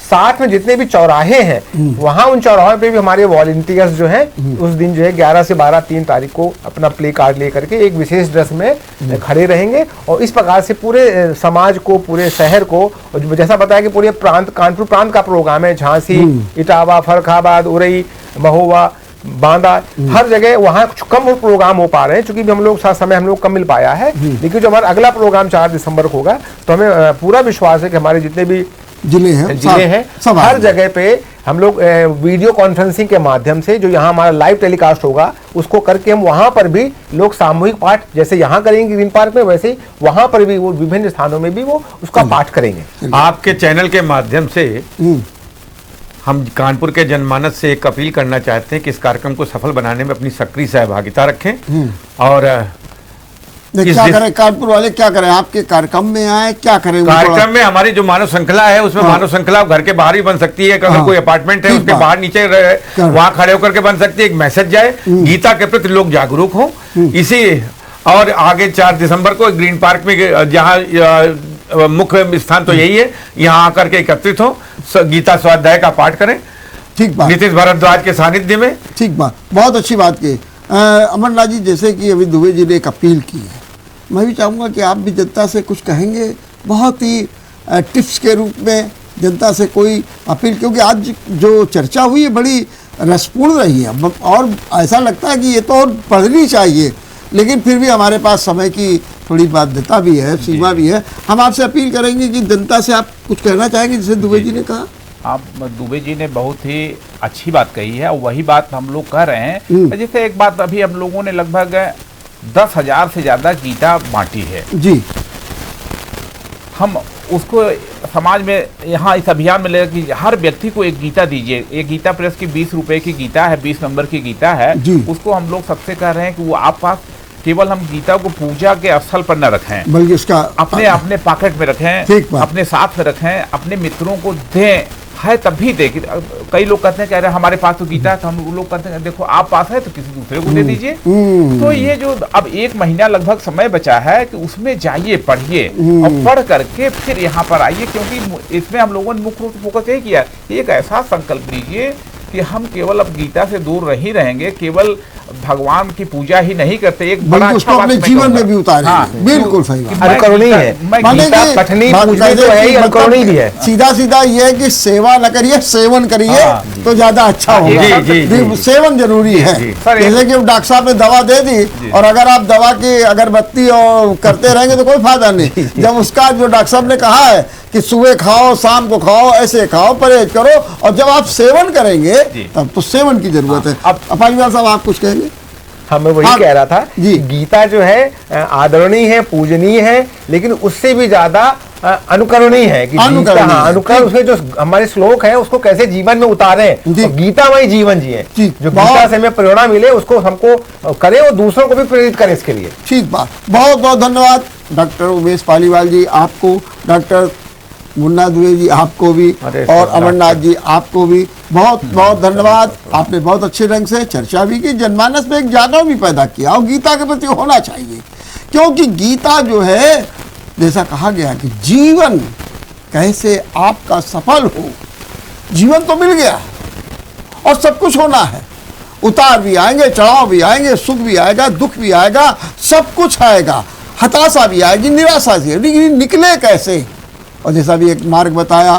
साथ में जितने भी चौराहे हैं वहां उन चौराहों पे भी हमारे वॉलंटियर्स जो हैं उस दिन जो है 11 से 12 3 तारीख को अपना प्ले कार्ड लेकर के एक विशेष ड्रेस में खड़े रहेंगे और इस प्रकार से पूरे समाज को, पूरे शहर को, जैसा बताया कि पूरे प्रांत, कानपुर प्रांत का प्रोग्राम है, झांसी, इटावा, फर्रुखाबाद, उरई, महोबा, बांदा, हर जगह वहाँ कुछ कम प्रोग्राम हो पा रहे हैं क्योंकि हम लोग साथ समय हम लोग कम मिल पाया है। लेकिन जो हमारा अगला प्रोग्राम 4 दिसंबर को होगा तो हमें पूरा विश्वास है कि हमारे जितने भी जिले हैं हर जगह पे हम लोग वीडियो कॉन्फ्रेंसिंग के माध्यम से जो यहाँ हमारा लाइव टेलीकास्ट होगा उसको करके हम वहां पर भी लोग सामूहिक पाठ जैसे यहाँ करेंगे ग्रीन पार्क में, वैसे वहां पर भी वो विभिन्न स्थानों में भी वो उसका पाठ करेंगे। आपके चैनल के माध्यम से हम कानपुर के जनमानस से एक अपील करना चाहते हैं कि इस कार्यक्रम को सफल बनाने में अपनी सक्रिय सहभागिता रखें। और क्या करें कानपुर वाले, क्या करें, आपके कार्यक्रम में आए, क्या करें? कार्यक्रम में हमारी जो मानव श्रृंखला है उसमें मानव श्रृंखला घर के बाहर भी बन सकती है, अगर कोई अपार्टमेंट है उसके बाहर नीचे वहां खड़े होकर के बन सकती है। एक मैसेज जाए, गीता के प्रति लोग जागरूक हो। इसी और आगे 4 दिसंबर को ग्रीन पार्क में जहाँ मुख्य स्थान तो यही है, यहाँ आकर के एकत्रित हो, गीता स्वाध्याय का पाठ करें ठीक बात। नीतीश भारद्वाज के सानिध्य में। ठीक बात, बहुत अच्छी बात की। अमरनाथ जी, जैसे कि अभी दुबे जी ने एक अपील की है, मैं भी चाहूँगा कि आप भी जनता से कुछ कहेंगे, बहुत ही टिप्स के रूप में जनता से कोई अपील, क्योंकि आज जो चर्चा हुई है बड़ी रसपूर्ण रही है और ऐसा लगता है कि ये तो और पढ़नी चाहिए, लेकिन फिर भी हमारे पास समय की थोड़ी बाध्यता भी है, सीमा भी है। हम आपसे अपील करेंगे कि जनता से आप कुछ कहना चाहेंगे, जैसे दुबे जी ने कहा। आप दुबे जी ने बहुत ही अच्छी बात कही है और वही बात हम लोग कह रहे हैं। जैसे एक बात, अभी हम लोगों ने लगभग 10,000 से ज़्यादा गीता बांटी है जी। हम उसको समाज में यहाँ इस अभियान में ले कि हर व्यक्ति को एक गीता दीजिए। एक गीता प्रेस की 20 रुपए की गीता है, 20 नंबर की गीता है, उसको हम लोग सबसे कह रहे हैं कि वो आप पास केवल हम गीता को पूजा के स्थल पर न रखें, बल्कि इसका अपने पॉकेट में रखें, अपने साथ में रखें, अपने मित्रों को दें, है तब भी दे। कई लोग कहते हैं कि अरे हमारे पास तो गीता है, तो हम लोग कहते हैं देखो आप पास है तो किसी दूसरे को दे दीजिए। तो ये जो अब 1 महीना लगभग समय बचा है कि उसमें जाइए, पढ़िए और पढ़ करके फिर यहाँ पर आइए, क्योंकि इसमें हम लोगों ने मुख्य रूप से फोकस यही किया। एक ऐसा संकल्प लीजिए कि हम केवल अब गीता से दूर नहीं रहेंगे, केवल भगवान की पूजा ही नहीं करते, एक बड़ा अच्छा अपने जीवन में भी उतारे। बिल्कुल सही बात। अनुकरणीय है, गीता पठनी पूजनी तो है ही, अनुकरणीय भी है। सीधा सीधा ये है कि सेवा न करिए, सेवन करिए तो ज्यादा अच्छा होगा। सेवन जरूरी है। जैसे कि डॉक्टर साहब ने दवा दे दी और अगर आप दवा की अगरबत्ती और करते रहेंगे तो कोई फायदा नहीं। जब उसका जो डॉक्टर साहब ने कहा है कि सुबह खाओ, शाम को खाओ, ऐसे खाओ, परहेज करो, और जब आप सेवन करेंगे तब तो सेवन की जरूरत है। अब अपाजीवाल साहब आप कुछ कहेंगे? हाँ, मैं वही कह रहा था जी। गीता जो है आदरणीय है, पूजनीय है, लेकिन उससे भी ज्यादा अनुकरणीय है कि अनुकरण उसमें जो हमारे श्लोक है उसको कैसे जीवन में उतारे, गीतामय जीवन जिए। जो गीता से हमें प्रेरणा मिले उसको हमको करें और दूसरों को भी प्रेरित करें इसके लिए। ठीक बात, बहुत बहुत धन्यवाद डॉक्टर उमेश पालीवाल जी, आपको, डॉक्टर मुन्ना दुबे जी आपको भी, और अमरनाथ जी आपको भी बहुत बहुत धन्यवाद। आपने बहुत अच्छे ढंग से चर्चा भी की, जनमानस में एक जागरण भी पैदा किया और गीता के प्रति होना चाहिए, क्योंकि गीता जो है, जैसा कहा गया कि जीवन कैसे आपका सफल हो। जीवन तो मिल गया और सब कुछ होना है, उतार भी आएंगे, चढ़ाव भी आएंगे, सुख भी आएगा, दुख भी आएगा, सब कुछ आएगा, हताशा भी आएगी, निराशा भी आएगी, निकले कैसे। और जैसा भी एक मार्ग बताया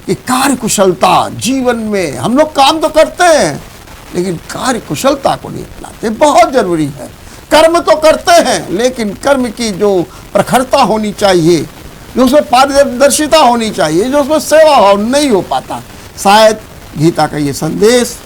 कि कार्य कुशलता जीवन में, हम लोग काम तो करते हैं लेकिन कार्य कुशलता को नहीं अपनाते, बहुत जरूरी है। कर्म तो करते हैं लेकिन कर्म की जो प्रखरता होनी चाहिए, जो उसमें पारदर्शिता होनी चाहिए, जो उसमें सेवा भाव नहीं हो पाता, शायद गीता का ये संदेश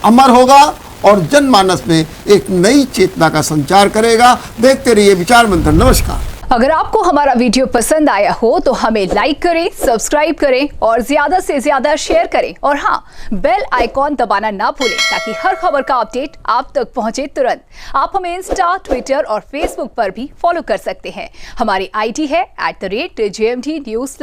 अमर होगा और जनमानस में एक नई चेतना का संचार करेगा। देखते रहिए विचार मंथन। नमस्कार। अगर आपको हमारा वीडियो पसंद आया हो तो हमें लाइक करें, सब्सक्राइब करें और ज्यादा से ज्यादा शेयर करें, और हाँ, बेल आइकॉन दबाना ना भूलें ताकि हर खबर का अपडेट आप तक पहुंचे तुरंत। आप हमें इंस्टा, ट्विटर और फेसबुक पर भी फॉलो कर सकते हैं। हमारी आईडी है @JMT News।